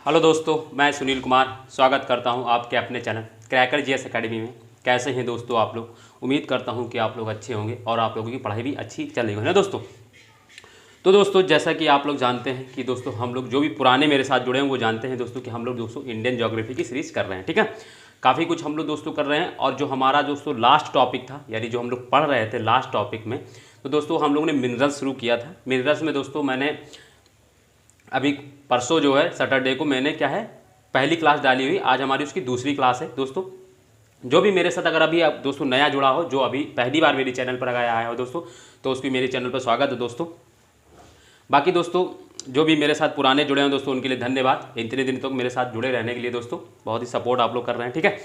Hello दोस्तों, मैं सुनील कुमार स्वागत करता हूं आपके अपने चैनल क्रैकर जीएस एकेडमी में। कैसे हैं दोस्तों आप लोग? उम्मीद करता हूं कि आप लोग अच्छे होंगे और आप लोगों की पढ़ाई भी अच्छी चल रही है ना दोस्तों। तो दोस्तों जैसा कि आप लोग जानते हैं कि दोस्तों हम लोग जो भी पुराने मेरे साथ जुड़े हैं वो जानते हैं दोस्तों कि हम लोग दोस्तों इंडियन ज्योग्राफी की सीरीज़ कर रहे हैं। ठीक है, काफ़ी कुछ हम लोग दोस्तों कर रहे हैं। और जो हमारा दोस्तों लास्ट टॉपिक था, यानी जो हम लोग पढ़ रहे थे लास्ट टॉपिक में, तो दोस्तों हम लोग ने मिनरल्स शुरू किया था। मिनरल्स में दोस्तों मैंने अभी परसों जो है सैटरडे को मैंने क्या है पहली क्लास डाली हुई। आज हमारी उसकी दूसरी क्लास है दोस्तों। जो भी मेरे साथ अगर अभी आप दोस्तों नया जुड़ा हो, जो अभी पहली बार मेरी चैनल पर आया हो दोस्तों, तो उसकी मेरे चैनल पर स्वागत है दोस्तों। बाकी दोस्तों जो भी मेरे साथ पुराने जुड़े हैं दोस्तों, उनके लिए धन्यवाद। इतने दिन तक मेरे साथ जुड़े रहने के लिए दोस्तों, बहुत ही सपोर्ट आप लोग कर रहे हैं। ठीक है,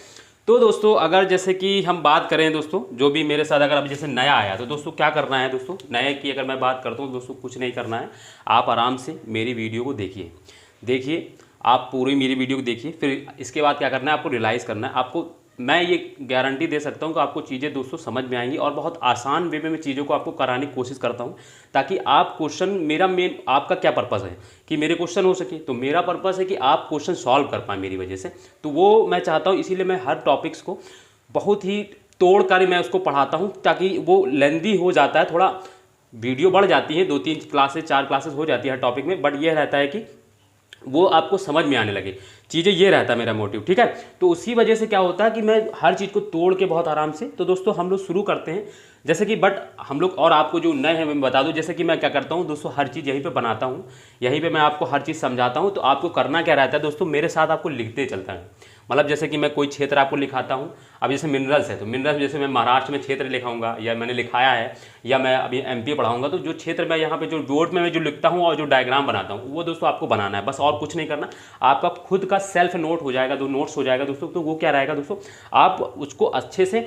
तो दोस्तों अगर जैसे कि हम बात करें दोस्तों, जो भी मेरे साथ अगर अभी जैसे नया आया तो दोस्तों क्या करना है दोस्तों, नए की अगर मैं बात करता हूँ दोस्तों, कुछ नहीं करना है। आप आराम से मेरी वीडियो को देखिए आप पूरी मेरी वीडियो को देखिए। फिर इसके बाद क्या करना है, आपको रियलाइज़ करना है। आपको मैं ये गारंटी दे सकता हूँ कि आपको चीज़ें दोस्तों समझ में आएंगी और बहुत आसान वे में मैं चीज़ों को आपको कराने की कोशिश करता हूँ, ताकि आप क्वेश्चन मेरा मेन आपका क्या पर्पज़ है कि मेरे क्वेश्चन हो सके। तो मेरा पर्पज़ है कि आप क्वेश्चन सॉल्व कर पाएँ मेरी वजह से। तो वो मैं चाहता हूँ, इसीलिए मैं हर टॉपिक्स को बहुत ही तोड़ कर मैं उसको पढ़ाता हूँ, ताकि वो लेंदी हो जाता है, थोड़ा वीडियो बढ़ जाती है, 2-3 क्लासेस 4 क्लासेस हो जाती है हर टॉपिक में, बट ये रहता है कि वो आपको समझ में आने लगे चीज़ें। ये रहता है मेरा मोटिव। ठीक है, तो उसी वजह से क्या होता है कि मैं हर चीज़ को तोड़ के बहुत आराम से। तो दोस्तों हम लोग शुरू करते हैं जैसे कि, बट हम लोग और आपको जो नए हैं मैं बता दूं, जैसे कि मैं क्या करता हूं दोस्तों, हर चीज़ यहीं पे बनाता हूं, यहीं पे मैं आपको हर चीज़ समझाता हूं। तो आपको करना क्या रहता है दोस्तों, मेरे साथ आपको लिखते चलता है। मतलब जैसे कि मैं कोई क्षेत्र आपको लिखाता हूं, अब जैसे मिनरल्स है तो मिनरल्स जैसे मैं महाराष्ट्र में क्षेत्र लिखाऊंगा या मैंने लिखाया है, या मैं अभी एमपी पढ़ाऊंगा, तो जो क्षेत्र मैं यहाँ पे जो बोर्ड में मैं जो लिखता हूँ और जो डायग्राम बनाता हूँ वो दोस्तों आपको बनाना है, बस और कुछ नहीं करना। आपका खुद का सेल्फ नोट हो जाएगा, 2 नोट्स हो जाएगा दोस्तों। तो वो क्या रहेगा दोस्तों, आप उसको अच्छे से,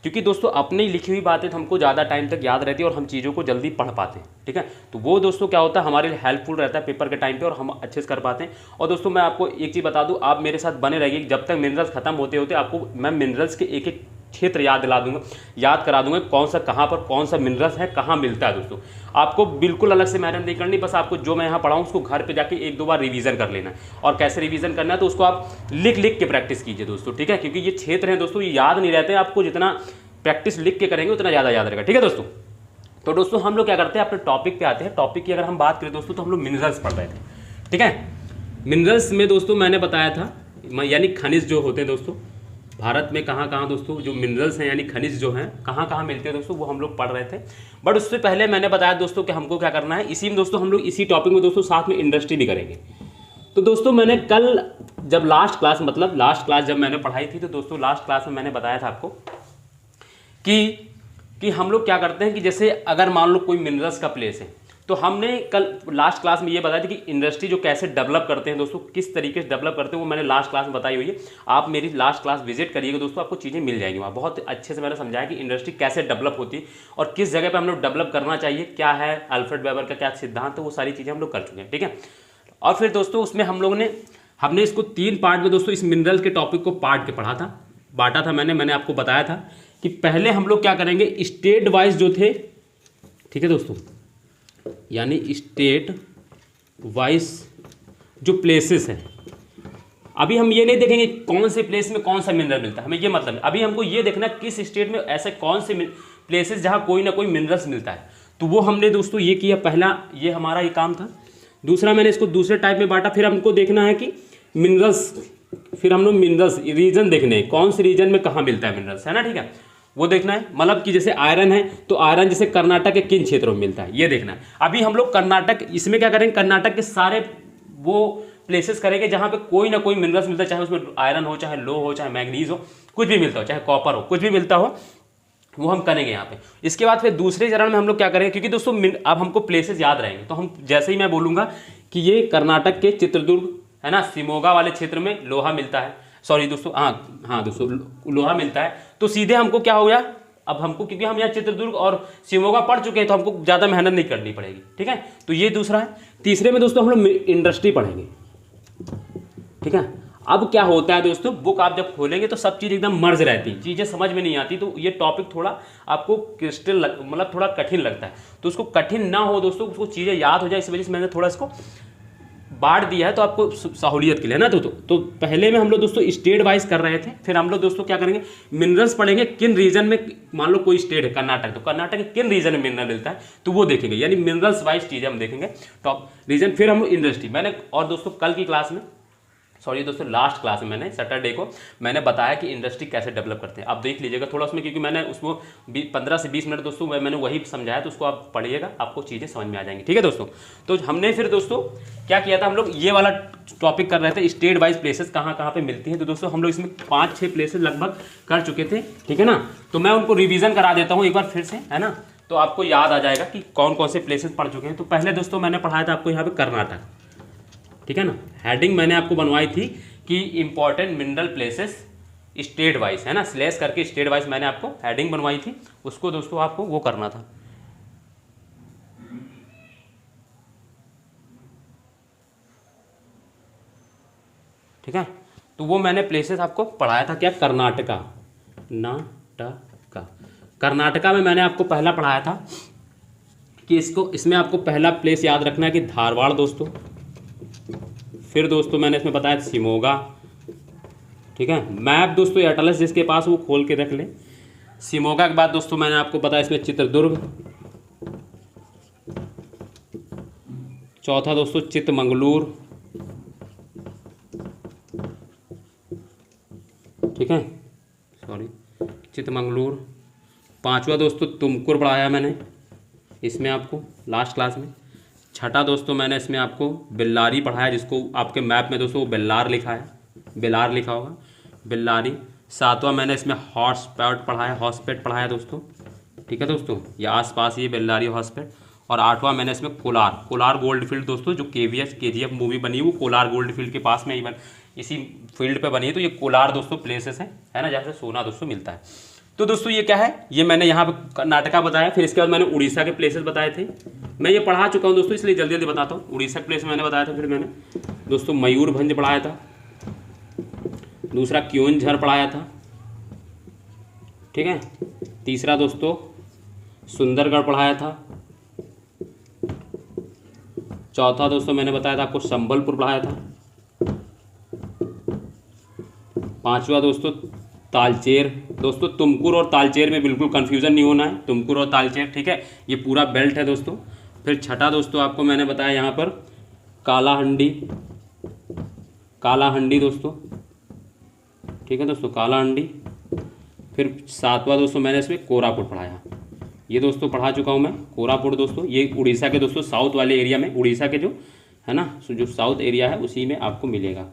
क्योंकि दोस्तों अपनी लिखी हुई बातें तो हमको ज़्यादा टाइम तक याद रहती है और हम चीज़ों को जल्दी पढ़ पाते हैं। ठीक है, तो वो दोस्तों क्या होता है हमारे लिए हेल्पफुल रहता है पेपर के टाइम पे, और हम अच्छे से कर पाते हैं। और दोस्तों मैं आपको एक चीज़ बता दूं, आप मेरे साथ बने रहिए, जब तक मिनरल्स खत्म होते होते आपको मैं मिनरल्स के एक एक क्षेत्र याद दिला दूंगा, याद करा दूंगा कौन सा कहाँ पर कौन सा मिनरल्स है, कहाँ मिलता है दोस्तों। आपको बिल्कुल अलग से मेहनत नहीं करनी, बस आपको जो मैं यहाँ पढ़ाऊँ उसको घर पे जाके 1-2 बार रिवीजन कर लेना है। और कैसे रिवीजन करना है तो उसको आप लिख लिख के प्रैक्टिस कीजिए दोस्तों। ठीक है, क्योंकि ये क्षेत्र हैं दोस्तों, ये याद नहीं रहते हैं। आपको जितना प्रैक्टिस लिख के करेंगे उतना ज़्यादा याद रहेगा। ठीक है दोस्तों, तो दोस्तों हम लोग क्या करते हैं, अपने टॉपिक पे आते हैं। टॉपिक की अगर हम बात करें दोस्तों, तो हम लोग मिनरल्स पढ़ रहे थे। ठीक है, मिनरल्स में दोस्तों मैंने बताया था, यानी खनिज जो होते हैं दोस्तों भारत में कहाँ कहाँ दोस्तों जो मिनरल्स हैं यानी खनिज जो हैं कहाँ कहाँ मिलते हैं दोस्तों, वो हम लोग पढ़ रहे थे। बट उससे पहले मैंने बताया दोस्तों कि हमको क्या करना है, इसी में दोस्तों हम लोग इसी टॉपिक में दोस्तों साथ में इंडस्ट्री भी करेंगे। तो दोस्तों मैंने कल जब लास्ट क्लास जब मैंने पढ़ाई थी, तो दोस्तों लास्ट क्लास में मैंने बताया था आपको कि हम लोग क्या करते हैं कि जैसे अगर मान लो कोई मिनरल्स का प्लेस है, तो हमने कल लास्ट क्लास में ये बताया था कि इंडस्ट्री जो कैसे डेवलप करते हैं दोस्तों, किस तरीके से डेवलप करते हैं, वो मैंने लास्ट क्लास में बताई हुई है। आप मेरी लास्ट क्लास विजिट करिएगा दोस्तों, आपको चीज़ें मिल जाएंगी वहाँ। बहुत अच्छे से मैंने समझाया कि इंडस्ट्री कैसे डेवलप होती है और किस जगह पर हम लोग डेवलप करना चाहिए, क्या है अल्फ्रेड वेबर का क्या सिद्धांत है, वो सारी चीज़ें हम लोग कर चुके हैं। ठीक है, और फिर दोस्तों उसमें हमने इसको 3 पार्ट में दोस्तों इस मिनरल के टॉपिक को पार्ट के पढ़ा था, बांटा था मैंने आपको बताया था कि पहले हम लोग क्या करेंगे, स्टेट वाइज जो थे, ठीक है दोस्तों, यानी स्टेट वाइज जो प्लेसेस हैं, अभी हम ये नहीं देखेंगे कौन से प्लेस में कौन सा मिनरल मिलता है, हमें ये मतलब अभी हमको ये देखना किस स्टेट में ऐसे कौन से प्लेसेस जहाँ कोई ना कोई मिनरल्स मिलता है। तो वो हमने दोस्तों ये किया, पहला ये हमारा ये काम था। दूसरा मैंने इसको दूसरे टाइप में बांटा। फिर हमको देखना है कि मिनरल्स, फिर हम लोग मिनरल्स रीजन देखने हैं, कौन से रीजन में कहाँ मिलता है मिनरल्स, है ना। ठीक है, वो देखना है। मतलब कि जैसे आयरन है तो आयरन जैसे कर्नाटक के किन क्षेत्रों में मिलता है, ये देखना है। अभी हम लोग कर्नाटक, इसमें क्या करेंगे, कर्नाटक के सारे वो प्लेसेस करेंगे जहाँ पे कोई ना कोई मिनरल्स मिलता है, चाहे उसमें आयरन हो, चाहे लो हो, चाहे मैग्नीज हो, कुछ भी मिलता हो, चाहे कॉपर हो, कुछ भी मिलता हो, वो हम करेंगे यहाँ पे। इसके बाद फिर दूसरे चरण में हम लोग क्या करेंगे, क्योंकि दोस्तों अब हमको प्लेसेस याद रहेंगे, तो हम जैसे ही मैं बोलूँगा कि ये कर्नाटक के चित्रदुर्ग है ना, शिमोगा वाले क्षेत्र में लोहा मिलता है, सॉरी दोस्तों, हाँ दोस्तों लोहा मिलता है, तो सीधे हमको क्या हो गया, अब हमको क्योंकि हम यहाँ चित्रदुर्ग और शिमोगा पढ़ चुके हैं तो हमको ज़्यादा मेहनत नहीं करनी पड़ेगी। ठीक है, तो ये दूसरा है। तीसरे में दोस्तों हम लोग इंडस्ट्री पढ़ेंगे। ठीक है, अब क्या होता है दोस्तों, बुक आप जब खोलेंगे तो सब चीज़ एकदम मर्ज रहती है, चीज़ें समझ में नहीं आती, तो ये टॉपिक थोड़ा आपको क्रिस्टल मतलब थोड़ा कठिन लगता है। तो उसको कठिन ना हो दोस्तों, उसको चीज़ें याद हो जाए, इस वजह से मैंने थोड़ा इसको बांट दिया है तो आपको सहूलियत के लिए ना। तो पहले में हम लोग दोस्तों स्टेट वाइज कर रहे थे, फिर हम लोग दोस्तों क्या करेंगे, मिनरल्स पढ़ेंगे किन रीजन में। मान लो कोई स्टेट है कर्नाटक, तो कर्नाटक के किन रीजन में मिनरल मिलता है तो वो देखेंगे, यानी मिनरल्स वाइज चीज़ें हम देखेंगे टॉप रीजन। फिर हम इंडस्ट्री मैंने, और दोस्तों कल की क्लास में, सॉरी दोस्तों लास्ट क्लास में मैंने सैटरडे को मैंने बताया कि इंडस्ट्री कैसे डेवलप करते हैं। आप देख लीजिएगा थोड़ा उसमें, क्योंकि मैंने उसको 15 से 20 मिनट दोस्तों मैंने वही समझाया, तो उसको आप पढ़िएगा, आपको चीज़ें समझ में आ जाएंगी। ठीक है दोस्तों, तो हमने फिर दोस्तों क्या किया था, हम लोग ये वाला टॉपिक कर रहे थे स्टेट वाइज प्लेसेस कहाँ कहाँ पे मिलती हैं। तो दोस्तों हम लोग इसमें 5-6 प्लेसेस लगभग कर चुके थे, ठीक है ना। तो मैं उनको रिविजन करा देता हूँ एक बार फिर से, है ना, तो आपको याद आ जाएगा कि कौन कौन से प्लेसेस पढ़ चुके हैं। तो पहले दोस्तों मैंने पढ़ाया था आपको यहाँ पे कर्नाटक, ठीक है ना। हेडिंग मैंने आपको बनवाई थी कि important mineral places state wise, है ना, स्लैश करके स्टेट वाइज मैंने आपको हेडिंग बनवाई थी, उसको दोस्तों आपको वो करना था। ठीक है, तो वो मैंने प्लेसेस आपको पढ़ाया था क्या, कर्नाटका, कर्नाटका में मैंने आपको पहला पढ़ाया था कि इसमें आपको पहला प्लेस याद रखना है कि धारवाड़ दोस्तों। फिर दोस्तों मैंने इसमें बताया शिमोगा, ठीक है। मैप दोस्तों एटलस जिसके पास वो खोल के रख ले। शिमोगा के बाद दोस्तों मैंने आपको बताया इसमें चित्रदुर्ग, चौथा दोस्तों चिकमंगलुरु, ठीक है, सॉरी चिकमंगलुरु। पांचवा दोस्तों तुमकुर पढ़ाया मैंने इसमें आपको लास्ट क्लास में। छठा दोस्तों मैंने इसमें आपको बेल्लारी पढ़ाया, जिसको आपके मैप में दोस्तों बेल्लार लिखा है, बेलार लिखा होगा, बेल्लारी। सातवां मैंने इसमें हॉर्सपेट पढ़ाया दोस्तों, ठीक है दोस्तों, ये आसपास ये बेल्लारी हॉर्सपेट। और आठवां मैंने इसमें कोलार गोल्ड फील्ड दोस्तों, जो KGF मूवी बनी है वो कोलार गोल्ड फील्ड के पास में ही इसी फील्ड पे बनी है। तो ये कोलार दोस्तों प्लेसेस है ना, जहाँ से सोना दोस्तों मिलता है। तो दोस्तों ये क्या है, ये मैंने यहाँ पे कर्नाटका बताया। फिर इसके बाद मैंने उड़ीसा के प्लेसेस बताए थे, मैं ये पढ़ा चुका हूँ दोस्तों, इसलिए जल्दी जल्दी बताता हूँ। उड़ीसा के प्लेस मैंने बताया था। फिर मैंने दोस्तों मयूरभंज पढ़ाया था, दूसरा क्योंझर पढ़ाया था, ठीक है। तीसरा दोस्तों सुंदरगढ़ पढ़ाया था। चौथा दोस्तों मैंने बताया था आपको संबलपुर पढ़ाया था। पांचवा दोस्तों तालचेर। दोस्तों तुमकुर और तालचेर में बिल्कुल कंफ्यूजन नहीं होना है, तुमकुर और तालचेर, ठीक है, ये पूरा बेल्ट है दोस्तों। फिर छठा दोस्तों आपको मैंने बताया यहाँ पर कालाहंडी दोस्तों, ठीक है दोस्तों, कालाहंडी। फिर सातवां दोस्तों मैंने इसमें कोरापुट पढ़ाया, ये दोस्तों पढ़ा चुका हूँ मैं। कोरापुट दोस्तों ये उड़ीसा के दोस्तों साउथ वाले एरिया में, उड़ीसा के जो है ना, जो साउथ एरिया है उसी में आपको मिलेगा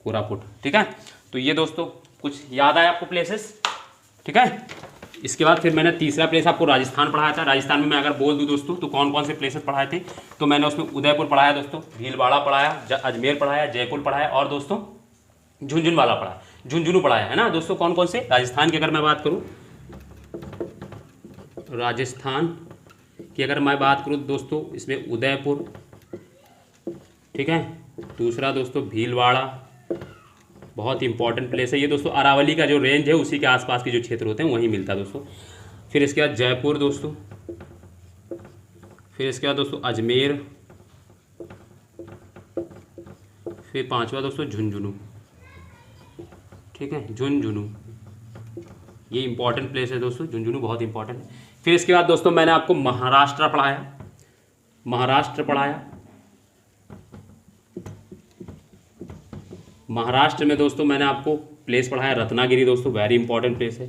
कोरापुट, ठीक है। तो ये दोस्तों कुछ याद आया आपको प्लेसेस, ठीक है। इसके बाद फिर मैंने तीसरा प्लेस आपको राजस्थान पढ़ाया था। राजस्थान में मैं अगर बोल दूं दोस्तों तो कौन कौन से प्लेसेस पढ़ाए थे, तो मैंने उसमें उदयपुर पढ़ाया दोस्तों, भीलवाड़ा पढ़ाया, अजमेर पढ़ाया, जयपुर पढ़ाया, और दोस्तों झुंझुनू पढ़ाया, है ना दोस्तों। कौन कौन से राजस्थान की अगर मैं बात करूँ, राजस्थान की अगर मैं बात करूँ दोस्तों, इसमें उदयपुर, ठीक है। दूसरा दोस्तों भीलवाड़ा, बहुत इंपॉर्टेंट प्लेस है ये दोस्तों। अरावली का जो रेंज है उसी के आसपास के जो क्षेत्र होते हैं वहीं मिलता है दोस्तों। फिर इसके बाद जयपुर दोस्तों, फिर इसके बाद दोस्तों अजमेर, फिर पांचवा दोस्तों झुंझुनू, ठीक है, झुंझुनू ये इंपॉर्टेंट प्लेस है दोस्तों, झुंझुनू बहुत इंपॉर्टेंट है। फिर इसके बाद दोस्तों मैंने आपको महाराष्ट्र पढ़ाया। महाराष्ट्र में दोस्तों मैंने आपको प्लेस पढ़ाया रत्नागिरी दोस्तों, वेरी इंपॉर्टेंट प्लेस है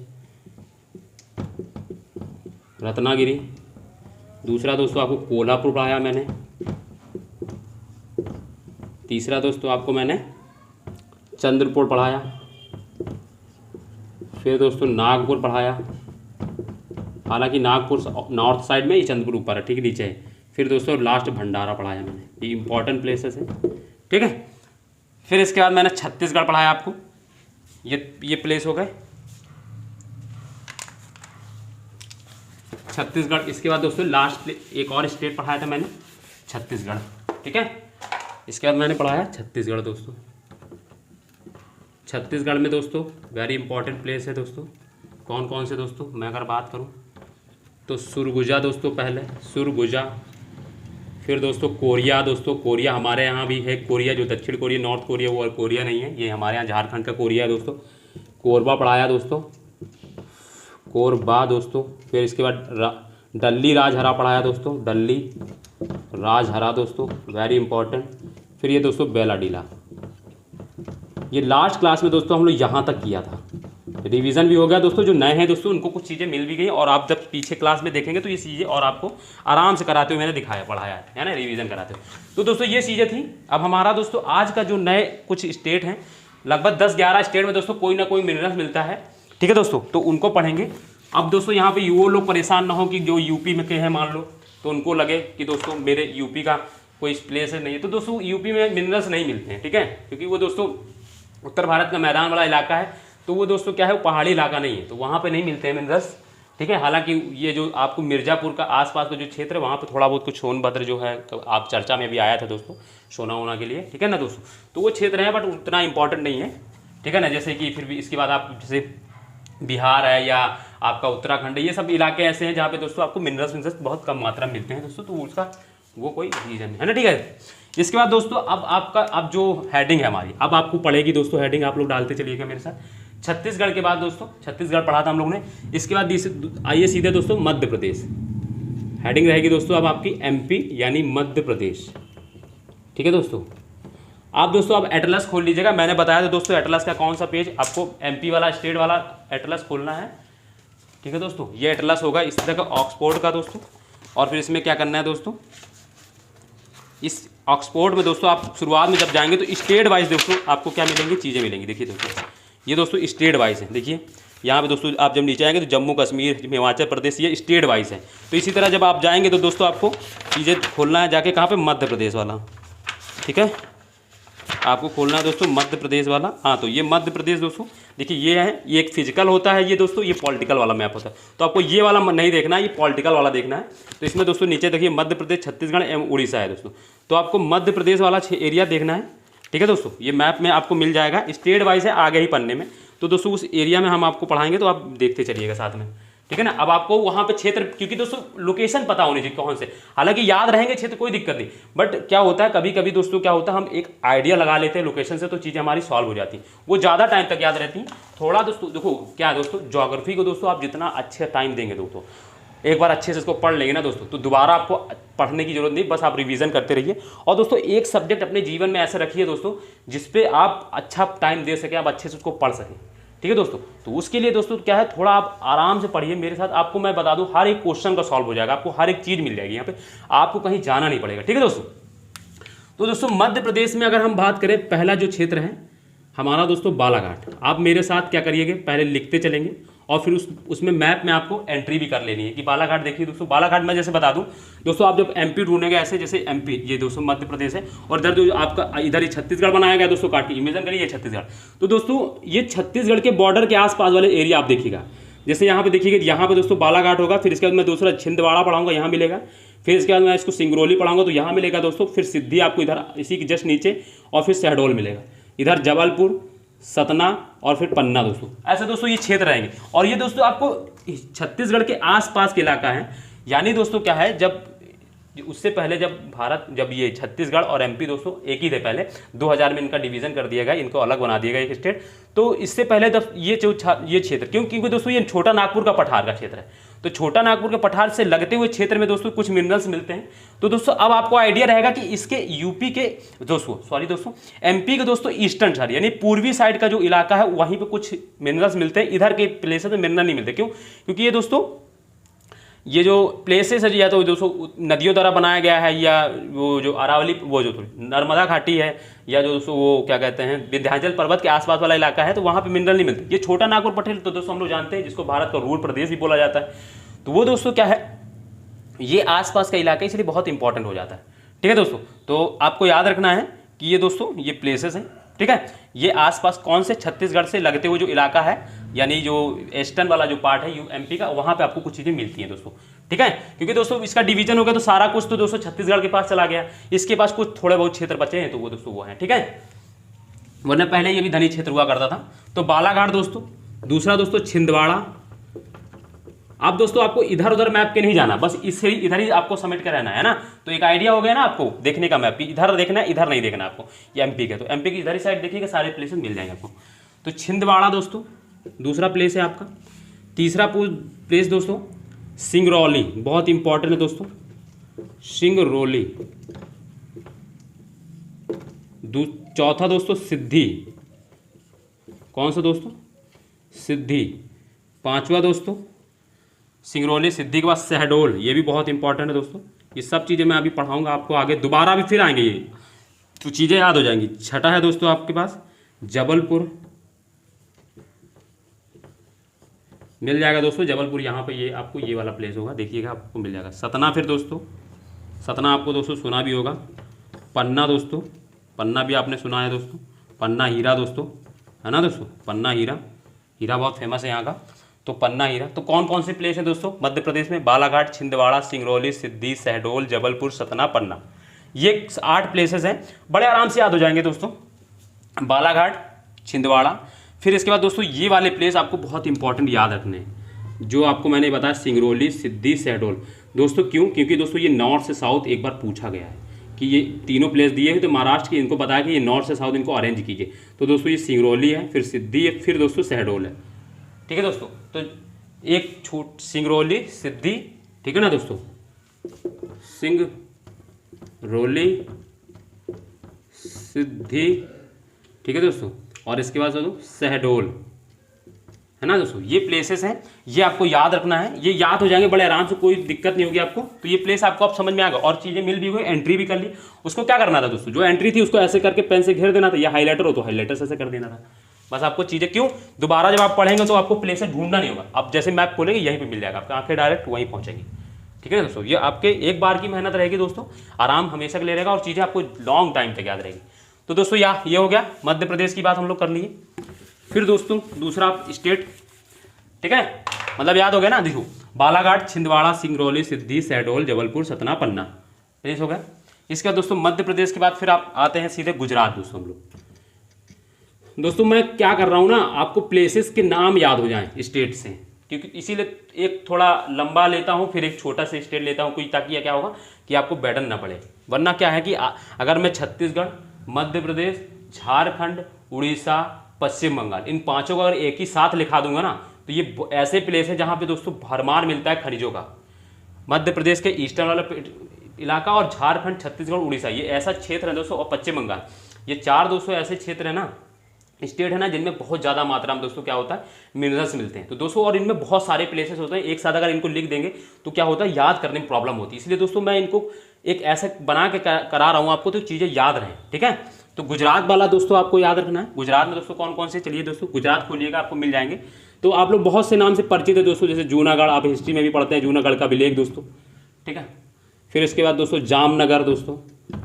रत्नागिरी। दूसरा दोस्तों आपको कोल्हापुर पढ़ाया मैंने। तीसरा दोस्तों आपको मैंने चंद्रपुर पढ़ाया। फिर दोस्तों नागपुर पढ़ाया, हालांकि नागपुर नॉर्थ साइड में ही, चंद्रपुर ऊपर है, ठीक है, नीचे है। फिर दोस्तों लास्ट भंडारा पढ़ाया मैंने। ये इंपॉर्टेंट प्लेसेस हैं, ठीक है। फिर इसके बाद मैंने छत्तीसगढ़ पढ़ाया आपको, ये प्लेस हो गए छत्तीसगढ़। इसके बाद दोस्तों लास्ट एक और स्टेट पढ़ाया था मैंने, छत्तीसगढ़, ठीक है। इसके बाद मैंने पढ़ाया छत्तीसगढ़ दोस्तों। छत्तीसगढ़ में दोस्तों वेरी इंपॉर्टेंट प्लेस है दोस्तों। कौन कौन से दोस्तों, मैं अगर बात करूं तो सुरगुजा दोस्तों, पहले सुरगुजा। फिर दोस्तों कोरिया, दोस्तों कोरिया हमारे यहाँ भी है, कोरिया जो दक्षिण कोरिया, नॉर्थ कोरिया वो कोरिया नहीं है, ये हमारे यहाँ झारखंड का कोरिया है दोस्तों। कोरबा पढ़ाया दोस्तों, कोरबा दोस्तों। फिर इसके बाद डल्ली राजहरा पढ़ाया दोस्तों, डल्ली राजहरा दोस्तों, वेरी इंपॉर्टेंट। फिर ये दोस्तों बेलाडीला, ये लास्ट क्लास में दोस्तों हम लोग यहाँ तक किया था, रिवीजन भी हो गया दोस्तों। जो नए हैं दोस्तों उनको कुछ चीज़ें मिल भी गई, और आप जब पीछे क्लास में देखेंगे तो ये चीज़ें और आपको आराम से कराते हुए मैंने दिखाया, पढ़ाया है ना, रिवीजन कराते हुए। तो दोस्तों ये चीज़ें थी। अब हमारा दोस्तों आज का जो नए कुछ स्टेट हैं, लगभग 10-11 स्टेट में दोस्तों कोई ना कोई मिनरल्स मिलता है, ठीक है दोस्तों, तो उनको पढ़ेंगे। अब दोस्तों यहाँ पे वो लोग परेशान ना हो कि जो यूपी में के हैं मान लो, तो उनको लगे कि दोस्तों मेरे यूपी का कोई प्लेस नहीं है, तो दोस्तों यूपी में मिनरल्स नहीं मिलते हैं, ठीक है, क्योंकि वो दोस्तों उत्तर भारत का मैदान वाला इलाका है, तो वो दोस्तों क्या है, वो पहाड़ी इलाका नहीं है, तो वहाँ पे नहीं मिलते हैं मिनरल्स, ठीक है। हालांकि ये जो आपको मिर्ज़ापुर का आसपास का जो क्षेत्र है वहाँ पे थोड़ा बहुत कुछ सोनभद्र जो है, तो आप चर्चा में भी आया था दोस्तों सोना वोना के लिए, ठीक है ना दोस्तों, तो वो क्षेत्र है बट उतना इंपॉर्टेंट नहीं है, ठीक है ना। जैसे कि फिर भी इसके बाद आप जैसे बिहार है या आपका उत्तराखंड है, ये सब इलाके ऐसे हैं जहाँ पे दोस्तों आपको मिनरल्स बहुत कम मात्रा में मिलते हैं दोस्तों, तो उसका वो कोई रीज़न है ना, ठीक है। इसके बाद दोस्तों अब जो हेडिंग है हमारी, अब आपको पढ़ेगी दोस्तों हेडिंग, आप लोग डालते चलिएगा मेरे साथ। छत्तीसगढ़ के बाद दोस्तों, छत्तीसगढ़ पढ़ा था हम लोग ने, इसके बाद आइए सीधे दोस्तों मध्य प्रदेश। हेडिंग रहेगी दोस्तों अब आपकी एमपी यानी मध्य प्रदेश, ठीक है दोस्तों। आप दोस्तों अब एटलस खोल लीजिएगा, मैंने बताया था दोस्तों एटलस का कौन सा पेज, आपको एमपी वाला स्टेट वाला एटलस खोलना है, ठीक है दोस्तों। ये एटलस होगा इस तरह का ऑक्सफोर्ड का दोस्तों, और फिर इसमें क्या करना है दोस्तों, इस ऑक्सफोर्ड में दोस्तों आप शुरुआत में जब जाएंगे तो स्टेट वाइज दोस्तों आपको क्या मिलेंगी, चीज़ें मिलेंगी। देखिए दोस्तों ये दोस्तों स्टेट वाइज है, देखिए यहाँ पे दोस्तों आप जब नीचे आएंगे तो जम्मू कश्मीर, हिमाचल प्रदेश, ये स्टेट वाइज है। तो इसी तरह जब आप जाएंगे तो दोस्तों आपको चीज़ें खोलना है जाके कहाँ पे, मध्य प्रदेश वाला, ठीक है, आपको खोलना है दोस्तों मध्य प्रदेश वाला। हाँ तो ये मध्य प्रदेश दोस्तों देखिए ये है, ये एक फिजिकल होता है ये दोस्तों, ये पॉलिटिकल वाला मैप होता है, तो आपको ये वाला नहीं देखना है, ये पॉलिटिकल वाला देखना है। तो इसमें दोस्तों नीचे देखिए मध्य प्रदेश, छत्तीसगढ़ एवं उड़ीसा है दोस्तों, तो आपको मध्य प्रदेश वाला एरिया देखना है, ठीक है दोस्तों। ये मैप में आपको मिल जाएगा, स्टेट वाइज है आगे ही पन्ने में, तो दोस्तों उस एरिया में हम आपको पढ़ाएंगे, तो आप देखते चलिएगा साथ में, ठीक है ना। अब आपको वहाँ पे क्षेत्र, क्योंकि दोस्तों लोकेशन पता होनी चाहिए कौन से, हालांकि याद रहेंगे क्षेत्र कोई दिक्कत नहीं, बट क्या होता है कभी कभी दोस्तों क्या होता है, हम एक आइडिया लगा लेते हैं लोकेशन से, तो चीज़ें हमारी सॉल्व हो जाती हैं, वो ज़्यादा टाइम तक याद रहती हैं। थोड़ा दोस्तों देखो क्या दोस्तों, ज्योग्राफी को दोस्तों आप जितना अच्छे टाइम देंगे दोस्तों, एक बार अच्छे से इसको पढ़ लेंगे ना दोस्तों, तो दोबारा आपको पढ़ने की जरूरत नहीं, बस आप रिवीजन करते रहिए। और दोस्तों एक सब्जेक्ट अपने जीवन में ऐसे रखिए दोस्तों जिसपे आप अच्छा टाइम दे सकें, आप अच्छे से उसको पढ़ सकें, ठीक है दोस्तों। तो उसके लिए दोस्तों क्या है, थोड़ा आप आराम से पढ़िए मेरे साथ, आपको मैं बता दूं हर एक क्वेश्चन का सॉल्व हो जाएगा, आपको हर एक चीज़ मिल जाएगी यहाँ पे, आपको कहीं जाना नहीं पड़ेगा, ठीक है दोस्तों। तो दोस्तों मध्य प्रदेश में अगर हम बात करें, पहला जो क्षेत्र है हमारा दोस्तों बालाघाट। आप मेरे साथ क्या करिएगा, पहले लिखते चलेंगे और फिर उसमें मैप में आपको एंट्री भी कर लेनी है कि बालाघाट देखिए दोस्तों। बालाघाट में जैसे बता दूं दोस्तों, आप जब एमपी ढूंढेंगे ऐसे, जैसे एमपी ये दोस्तों मध्य प्रदेश है, और इधर जो आपका इधर ही छत्तीसगढ़ बनाया गया दोस्तों, काट के इमेजिन करिए छत्तीसगढ़। तो दोस्तों ये छत्तीसगढ़ के बॉर्डर के आसपास वाले एरिया आप देखिएगा, जैसे यहाँ पे देखिएगा, यहाँ पे दोस्तों बालाघाट होगा, फिर इसके बाद मैं दूसरा छिंदवाड़ा पढ़ाऊंगा, यहाँ मिलेगा, फिर इसके बाद मैं इसको सिंगरौली पढ़ाऊंगा तो यहाँ मिलेगा दोस्तों, फिर सिद्धि आपको इधर इसी के जस्ट नीचे, और फिर शहडोल मिलेगा, इधर जबलपुर, सतना और फिर पन्ना दोस्तों, ऐसे दोस्तों ये क्षेत्र रहेंगे। और ये दोस्तों आपको छत्तीसगढ़ के आसपास के इलाका है, यानी दोस्तों क्या है, जब उससे पहले जब ये छत्तीसगढ़ और एमपी दोस्तों एक ही थे, पहले 2000 में इनका डिवीजन कर दिया गया, इनको अलग बना दिया गया एक स्टेट। तो इससे पहले जब ये क्षेत्र क्योंकि दोस्तों ये छोटा नागपुर का पठार का क्षेत्र है, तो छोटा नागपुर के पठार से लगते हुए क्षेत्र में दोस्तों कुछ मिनरल्स मिलते हैं। तो दोस्तों अब आपको आइडिया रहेगा कि इसके यूपी के दोस्तों एमपी के दोस्तों ईस्टर्न साइड यानी पूर्वी साइड का जो इलाका है वहीं पे कुछ मिनरल्स मिलते हैं, इधर के प्लेसेस में मिनरल नहीं मिलते। क्यों? क्योंकि ये दोस्तों ये जो प्लेसेस है या तो दोस्तों नदियों द्वारा बनाया गया है, या वो जो अरावली वो जो नर्मदा घाटी है, या जो दोस्तों वो क्या कहते हैं विंध्याचल पर्वत के आसपास वाला इलाका है, तो वहाँ पे मिनरल नहीं मिलते। ये छोटा नागपुर पटेल तो दोस्तों हम लोग जानते हैं जिसको भारत का रूल प्रदेश भी बोला जाता है, तो वो दोस्तों क्या है ये आसपास का इलाका, इसलिए बहुत इंपॉर्टेंट हो जाता है। ठीक है दोस्तों, तो आपको याद रखना है कि ये दोस्तों ये प्लेसेस हैं, ठीक है। ये आसपास कौन से छत्तीसगढ़ से लगते हुए जो इलाका है, यानी जो ईस्टर्न वाला जो पार्ट है एमपी का, वहाँ पे आपको कुछ चीज़ें मिलती हैं दोस्तों, ठीक है। क्योंकि दोस्तों इसका डिवीजन हो गया तो सारा कुछ तो दोस्तों छत्तीसगढ़ के पास चला गया, इसके पास कुछ थोड़े बहुत क्षेत्र बचे हैं तो वो दोस्तों वो हैं, ठीक है। वरना पहले ये भी धनी क्षेत्र हुआ करता था। तो बालाघाट दोस्तों, दूसरा दोस्तों छिंदवाड़ा, अब दोस्तों आपको इधर उधर मैप के नहीं जाना, बस इससे इधर ही आपको समेट कर रहना है ना। तो एक आइडिया हो गया ना आपको देखने का मैप, इधर देखना है इधर नहीं देखना आपको। ये एमपी का, तो एमपी की इधर ही साइड देखिएगा, सारे प्लेसेस मिल जाएंगे आपको। तो छिंदवाड़ा दोस्तों दूसरा प्लेस है आपका। तीसरा प्लेस दोस्तों सिंगरौली, बहुत इंपॉर्टेंट है दोस्तों, सिंगरौली। चौथा दोस्तों सिद्धि, कौन सा दोस्तों, सिद्धि। पांचवा दोस्तों सिंगरौली, सिद्धि के बाद शहडोल, ये भी बहुत इंपॉर्टेंट है दोस्तों। ये सब चीज़ें मैं अभी पढ़ाऊंगा आपको आगे, दोबारा भी फिर आएंगे ये, तो चीज़ें याद हो जाएंगी। छठा है दोस्तों आपके पास जबलपुर, मिल जाएगा दोस्तों जबलपुर, यहाँ पे ये आपको ये वाला प्लेस होगा, देखिएगा आपको मिल जाएगा। सतना, फिर दोस्तों सतना आपको दोस्तों सुना भी होगा। पन्ना दोस्तों, पन्ना भी आपने सुना है दोस्तों। पन्ना हीरा दोस्तों, है ना दोस्तों, पन्ना हीरा, हीरा बहुत फेमस है यहाँ का, तो पन्ना हीरा। तो कौन कौन से प्लेस है दोस्तों मध्य प्रदेश में, बालाघाट, छिंदवाड़ा, सिंगरौली, सिद्धि, शहडोल, जबलपुर, सतना, पन्ना, ये 8 प्लेसेस हैं। बड़े आराम से याद हो जाएंगे दोस्तों, बालाघाट, छिंदवाड़ा। फिर इसके बाद दोस्तों ये वाले प्लेस आपको बहुत इंपॉर्टेंट याद रखने हैं, जो आपको मैंने बताया सिंगरौली, सिद्धि, शहडोल। दोस्तों क्यों, क्योंकि दोस्तों ये नॉर्थ से साउथ एक बार पूछा गया है कि ये तीनों प्लेस दिए हैं, तो महाराष्ट्र की इनको बताया कि ये नॉर्थ से साउथ इनको अरेंज कीजिए। तो दोस्तों ये सिंगरौली है, फिर सिद्धि है, फिर दोस्तों शहडोल है। ठीक है दोस्तों, तो एक छूट सिंगरौली, सिद्धि, ठीक है ना दोस्तों, सिंगरौली, सिद्धि, ठीक है दोस्तों, और इसके बाद दोस्तों शहडोल, है ना दोस्तों। ये प्लेसेस हैं, ये आपको याद रखना है, ये याद हो जाएंगे बड़े आराम से, कोई दिक्कत नहीं होगी आपको। तो ये प्लेस आपको अब समझ में आ गया, और चीज़ें मिल भी गई, एंट्री भी कर ली। उसको क्या करना था दोस्तों, जो एंट्री थी उसको ऐसे करके पेन से घेर देना था, या हाईलाइटर हो तो हाईलाइटर से ऐसे कर देना था। बस आपको चीज़ें क्यों, दोबारा जब आप पढ़ेंगे तो आपको प्लेसेस ढूंढना नहीं होगा। अब जैसे मैप खोलेंगे यहीं पर मिल जाएगा, आपकी आंखें डायरेक्ट वहीं पहुँचेंगी। ठीक है दोस्तों, ये आपके एक बार की मेहनत रहेगी दोस्तों, आराम हमेशा के लिए रहेगा, और चीज़ें आपको लॉन्ग टाइम तक याद रहेगी। तो दोस्तों ये हो गया मध्य प्रदेश की बात हम लोग कर लिए। फिर दोस्तों दूसरा स्टेट, ठीक है, मतलब याद हो गया ना, देखो बालाघाट, छिंदवाड़ा, सिंगरौली, सिद्धि, शहडोल, जबलपुर, सतना, पन्ना, प्लेस हो गया। इसके बाद दोस्तों मध्य प्रदेश के बाद फिर आप आते हैं सीधे गुजरात। दोस्तों हम लोग, दोस्तों मैं क्या कर रहा हूँ ना, आपको प्लेसेस के नाम याद हो जाएं स्टेट से, क्योंकि इसीलिए एक थोड़ा लंबा लेता हूँ, फिर एक छोटा सा स्टेट लेता हूँ, कुछ, ताकि यह क्या होगा कि आपको बैडन ना पड़े। वरना क्या है कि अगर मैं छत्तीसगढ़, मध्य प्रदेश, झारखंड, उड़ीसा, पश्चिम बंगाल, इन पांचों को अगर एक ही साथ लिखा दूंगा ना, तो ये ऐसे प्लेस है जहाँ पे दोस्तों भरमार मिलता है खनिजों का। मध्य प्रदेश के ईस्टर्न वाला इलाका, और झारखंड, छत्तीसगढ़, उड़ीसा, ये ऐसा क्षेत्र है दोस्तों, और पश्चिम बंगाल, ये 4 दोस्तों ऐसे क्षेत्र है ना, स्टेट है ना, जिनमें बहुत ज़्यादा मात्रा में दोस्तों क्या होता है, मिनरल्स मिलते हैं। तो दोस्तों और इनमें बहुत सारे प्लेसेस होते हैं, एक साथ अगर इनको लिख देंगे तो क्या होता है, याद करने में प्रॉब्लम होती है। इसलिए दोस्तों मैं इनको एक ऐसा बना के करा रहा हूँ आपको, तो चीज़ें याद रहें। ठीक है, तो गुजरात वाला दोस्तों आपको याद रखना है। गुजरात में दोस्तों कौन कौन से, चलिए दोस्तों गुजरात खोलिएगा, आपको मिल जाएंगे। तो आप लोग बहुत से नाम से परिचित है दोस्तों, जैसे जूनागढ़, आप हिस्ट्री में भी पढ़ते हैं, जूनागढ़ का विलेख दोस्तों। ठीक है, फिर इसके बाद दोस्तों जामनगर दोस्तों,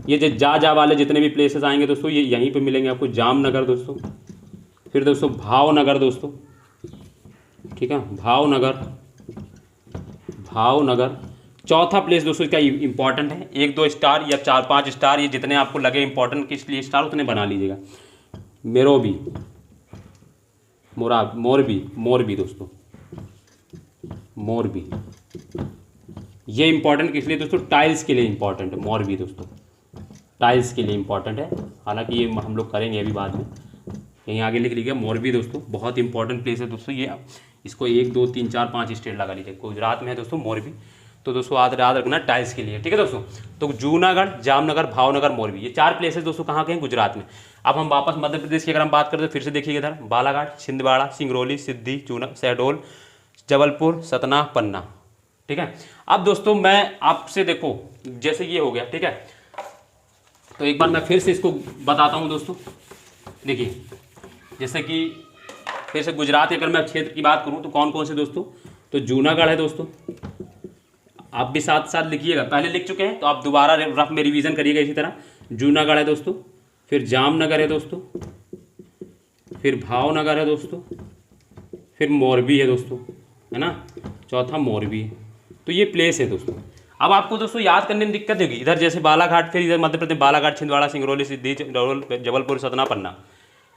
ये जो जा वाले जितने भी प्लेसेस आएंगे दोस्तों, ये यहीं पे मिलेंगे आपको, जामनगर दोस्तों। फिर दोस्तों भावनगर दोस्तों, ठीक है, भावनगर। चौथा प्लेस दोस्तों क्या इंपॉर्टेंट है, 1-2 स्टार या 4-5 स्टार, ये जितने आपको लगे इंपॉर्टेंट किस लिए स्टार उतने बना लीजिएगा। मोरबी दोस्तों, मोरबी, ये इंपॉर्टेंट किस लिए दोस्तों, टाइल्स के लिए इंपॉर्टेंट है मोरबी दोस्तों, टाइल्स के लिए इंपॉर्टेंट है। हालांकि ये हम लोग करेंगे अभी बाद में, कहीं आगे लिख लीजिएगा मोरबी दोस्तों, बहुत इंपॉर्टेंट प्लेस है दोस्तों ये। इसको 1, 2, 3, 4, 5 स्टेट लगा लीजिए, गुजरात में है दोस्तों मोरबी। तो दोस्तों याद रखना टाइल्स के लिए। ठीक है दोस्तों, तो जूनागढ़, जामनगर, भावनगर, मोरबी, ये 4 प्लेसेस दोस्तों कहाँ के हैं, गुजरात में। अब हम वापस मध्य प्रदेश की अगर हम बात करें तो फिर से देखिए इधर, बालाघाट, छिंदवाड़ा, सिंगरौली, सिद्धि, शहडोल, जबलपुर, सतना, पन्ना। ठीक है, अब दोस्तों मैं आपसे देखो, जैसे ये हो गया, ठीक है, तो एक बार मैं फिर से इसको बताता हूँ दोस्तों। देखिए, जैसे कि फिर से गुजरात की अगर मैं क्षेत्र की बात करूँ तो कौन कौन से दोस्तों, तो जूनागढ़ है दोस्तों, आप भी साथ साथ लिखिएगा, पहले लिख चुके हैं तो आप दोबारा रफ में रिवीजन करिएगा इसी तरह। जूनागढ़ है दोस्तों, फिर जामनगर है दोस्तों, फिर भावनगर है दोस्तों, फिर मोरबी है दोस्तों, है ना, चौथा मोरबी है। तो ये प्लेस है दोस्तों। अब आपको दोस्तों याद करने में दिक्कत होगी, इधर जैसे बालाघाट, फिर इधर मध्य प्रदेश बालाघाट, छिंदवाड़ा, सिंगरौली, सिद्धि, जबलपुर, सतना, पन्ना,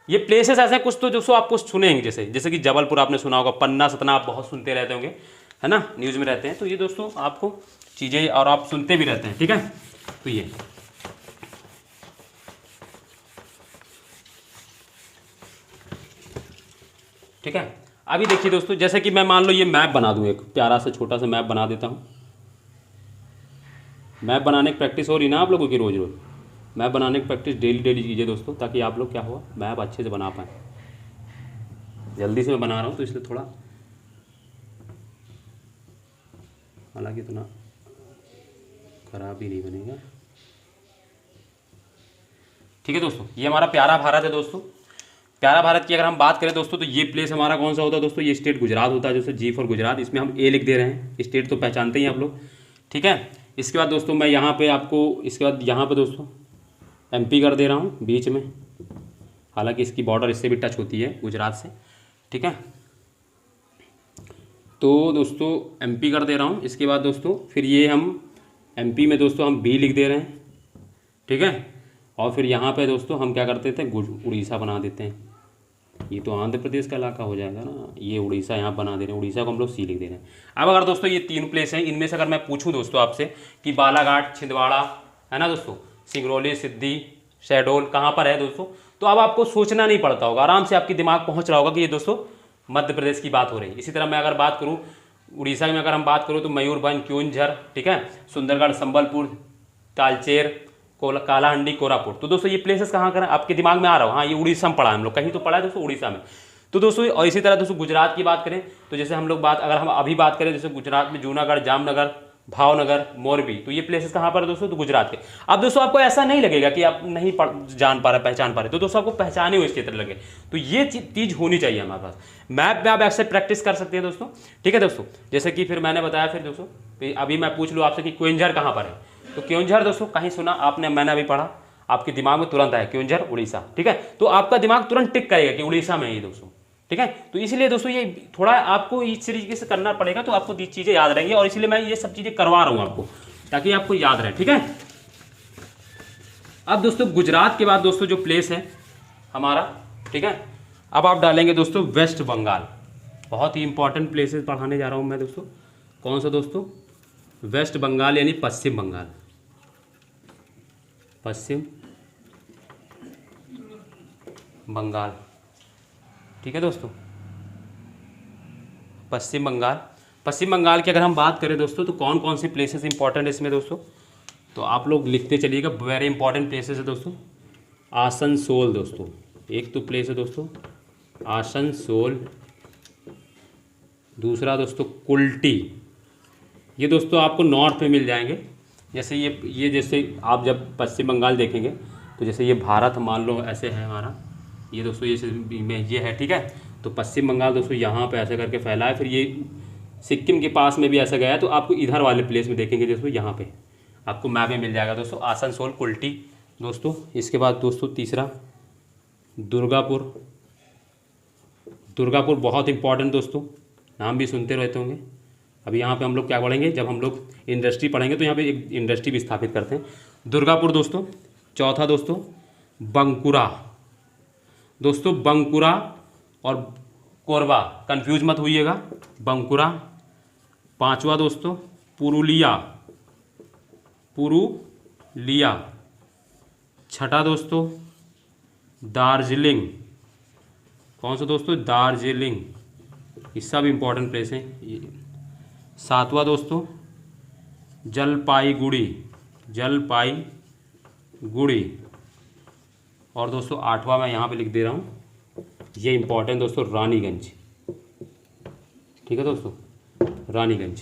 ये प्लेसेस ऐसे कुछ तो दोस्तों आपको सुनेंगे, जैसे कि जबलपुर आपने सुना होगा, पन्ना, सतना आप बहुत सुनते रहते होंगे। है ना, न्यूज़ में रहते हैं। तो ये दोस्तों आपको चीज़ें और आप सुनते भी रहते हैं, ठीक है। तो ये ठीक है। अभी देखिए दोस्तों, जैसे कि मैं मान लो ये मैप बना दूं, एक प्यारा सा छोटा सा मैप बना देता हूँ। मैप बनाने की प्रैक्टिस हो रही ना आप लोगों की, रोज़ रोज़ मैप बनाने की प्रैक्टिस डेली डेली कीजिए दोस्तों, ताकि आप लोग क्या हुआ मैप अच्छे से बना पाएँ। जल्दी से मैं बना रहा हूँ तो इसलिए थोड़ा, हालांकि इतना खराब ही नहीं बनेगा, ठीक है दोस्तों। ये हमारा प्यारा भारत है दोस्तों। प्यारा भारत की अगर हम बात करें दोस्तों, तो ये प्लेस हमारा कौन सा होता है दोस्तों, ये स्टेट गुजरात होता है। जैसे जी फॉर गुजरात, इसमें हम ए लिख दे रहे हैं, स्टेट तो पहचानते ही आप लोग, ठीक है। इसके बाद दोस्तों मैं यहाँ पे आपको, इसके बाद यहाँ पे दोस्तों एमपी कर दे रहा हूँ बीच में, हालांकि इसकी बॉर्डर इससे भी टच होती है गुजरात से, ठीक है। तो दोस्तों एमपी कर दे रहा हूँ। इसके बाद दोस्तों फिर ये हम एमपी में दोस्तों हम बी लिख दे रहे हैं, ठीक है। और फिर यहाँ पे दोस्तों हम क्या करते थे, उड़ीसा बना देते हैं। ये तो आंध्र प्रदेश का इलाका हो जाएगा ना, ये उड़ीसा यहाँ बना दे रहे हैं, उड़ीसा को हम लोग सी लिख दे रहे हैं। अब अगर दोस्तों ये 3 प्लेस हैं, इनमें से अगर मैं पूछूं दोस्तों आपसे कि बालाघाट, छिंदवाड़ा, है ना दोस्तों, सिंगरौली, सिद्धि, शहडोल कहाँ पर है दोस्तों, तो अब आपको सोचना नहीं पड़ता होगा, आराम से आपकी दिमाग पहुँच रहा होगा कि ये दोस्तों मध्य प्रदेश की बात हो रही है। इसी तरह मैं अगर बात करूँ उड़ीसा में, अगर हम बात करूँ तो मयूरभंज, क्योंझर, ठीक है, सुंदरगढ़, संबलपुर, तालचेर, कालाहांडी, कोरापुट। तो दोस्तों ये प्लेसेस कहाँ कर आपके दिमाग में आ रहा हो, हाँ ये उड़ीसा में पढ़ा है हम लोग, कहीं तो पढ़ा है दोस्तों उड़ीसा में। तो दोस्तों और इसी तरह दोस्तों गुजरात की बात करें तो जैसे हम लोग अगर हम अभी बात करें जैसे गुजरात में जूनागढ़, जामनगर, भावनगर, मोरबी, तो ये प्लेसेस कहाँ पर है दोस्तों, तो गुजरात के। अब दोस्तों आपको ऐसा नहीं लगेगा कि आप नहीं जान पा रहे, पहचान पा रहे, तो दोस्तों आपको पहचाने हुए क्षेत्र लगे। तो ये चीज़ होनी चाहिए हमारे पास। मैप में आप ऐसे प्रैक्टिस कर सकते हैं दोस्तों, ठीक है दोस्तों। जैसे कि फिर मैंने बताया, फिर दोस्तों अभी मैं पूछ लूँ आपसे कि क्योंझर कहाँ पर है, तो क्योंझर दोस्तों कहीं सुना आपने, मैंने अभी पढ़ा, आपके दिमाग में तुरंत आया क्योंझर उड़ीसा, ठीक है। तो आपका दिमाग तुरंत टिक करेगा कि उड़ीसा में ही दोस्तों, ठीक है। तो इसलिए दोस्तों ये थोड़ा आपको इस तरीके से करना पड़ेगा, तो आपको ये चीज़ें याद रहेंगी, और इसलिए मैं ये सब चीज़ें करवा रहा हूँ आपको, ताकि आपको याद रहे, ठीक है। अब दोस्तों गुजरात के बाद दोस्तों जो प्लेस है हमारा, ठीक है, अब आप डालेंगे दोस्तों वेस्ट बंगाल। बहुत ही इंपॉर्टेंट प्लेसेस पढ़ाने जा रहा हूँ मैं दोस्तों। कौन सा दोस्तों, वेस्ट बंगाल यानी पश्चिम बंगाल, पश्चिम बंगाल, ठीक है दोस्तों, पश्चिम बंगाल। पश्चिम बंगाल की अगर हम बात करें दोस्तों, तो कौन कौन सी प्लेसेस इंपॉर्टेंट है इसमें दोस्तों, तो आप लोग लिखते चलिएगा। वेरी इंपॉर्टेंट प्लेसेस है दोस्तों, आसनसोल दोस्तों, एक तो प्लेस है दोस्तों आसनसोल। दूसरा दोस्तों कुल्टी, ये दोस्तों आपको नॉर्थ में मिल जाएंगे। जैसे ये जैसे आप जब पश्चिम बंगाल देखेंगे तो जैसे ये भारत मान लो ऐसे है हमारा, ये दोस्तों ये है, ठीक है। तो पश्चिम बंगाल दोस्तों यहाँ पे ऐसे करके फैला है, फिर ये सिक्किम के पास में भी ऐसा गया है, तो आपको इधर वाले प्लेस में देखेंगे दोस्तों, यहाँ पे आपको मैप में मिल जाएगा दोस्तों आसनसोल, कुल्टी दोस्तों। इसके बाद दोस्तों तीसरा दुर्गापुर। दुर्गापुर बहुत इंपॉर्टेंट दोस्तों, नाम भी सुनते रहते होंगे। अभी यहाँ पे हम लोग क्या पढ़ेंगे, जब हम लोग इंडस्ट्री पढ़ेंगे तो यहाँ पे एक इंडस्ट्री भी स्थापित करते हैं, दुर्गापुर दोस्तों। चौथा दोस्तों बंकुरा दोस्तों, बंकुरा और कोरबा कंफ्यूज मत होइएगा, बंकुरा। पांचवा दोस्तों पुरुलिया, पुरुलिया। छठा दोस्तों दार्जिलिंग, कौन सा दोस्तों, दार्जिलिंग, ये सब इंपॉर्टेंट प्लेस हैं। सातवां दोस्तों जलपाईगुड़ी, जलपाईगुड़ी। और दोस्तों आठवां मैं यहाँ पे लिख दे रहा हूँ, ये इंपॉर्टेंट दोस्तों रानीगंज, ठीक है दोस्तों, रानीगंज।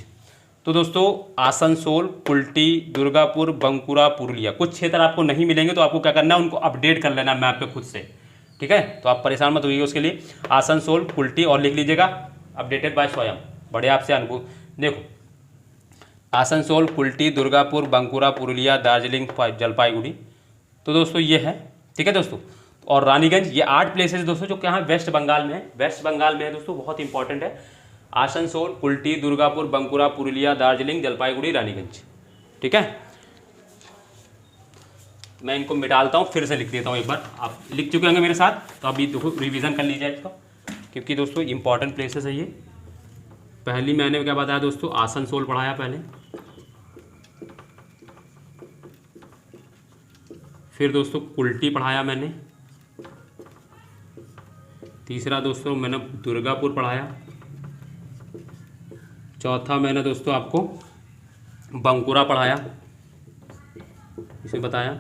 तो दोस्तों आसनसोल, कुल्टी, दुर्गापुर, बंकुरा, पुरुलिया, कुछ क्षेत्र आपको नहीं मिलेंगे तो आपको क्या करना है, उनको अपडेट कर लेना मैप पे खुद से, ठीक है। तो आप परेशान मत होइएगा उसके लिए। आसनसोल, कुल्टी और लिख लीजिएगा अपडेटेड बाय स्वयं, बड़े आपसे अनुभव। देखो आसनसोल, कुल्टी, दुर्गापुर, बंकुरा, पुरुलिया, दार्जिलिंग, जलपाईगुड़ी, तो दोस्तों ये है, ठीक है दोस्तों। और रानीगंज, ये 8 प्लेसेस दोस्तों जो कहाँ वेस्ट बंगाल में है, वेस्ट बंगाल में है दोस्तों, बहुत इंपॉर्टेंट है। आसनसोल, कुल्टी, दुर्गापुर, बंकुरा, पुरुलिया, दार्जिलिंग, जलपाईगुड़ी, रानीगंज, ठीक है। मैं इनको मिटालता हूँ, फिर से लिख देता हूँ एक बार, आप लिख चुके होंगे मेरे साथ, तो अभी देखो रिवीजन कर लीजिए इसको, क्योंकि दोस्तों इंपॉर्टेंट प्लेसेस है ये। पहली मैंने क्या बताया दोस्तों, आसनसोल पढ़ाया पहले। फिर दोस्तों कुल्टी पढ़ाया मैंने। तीसरा दोस्तों मैंने दुर्गापुर पढ़ाया। चौथा मैंने दोस्तों आपको बंकुरा पढ़ाया, इसे बताया।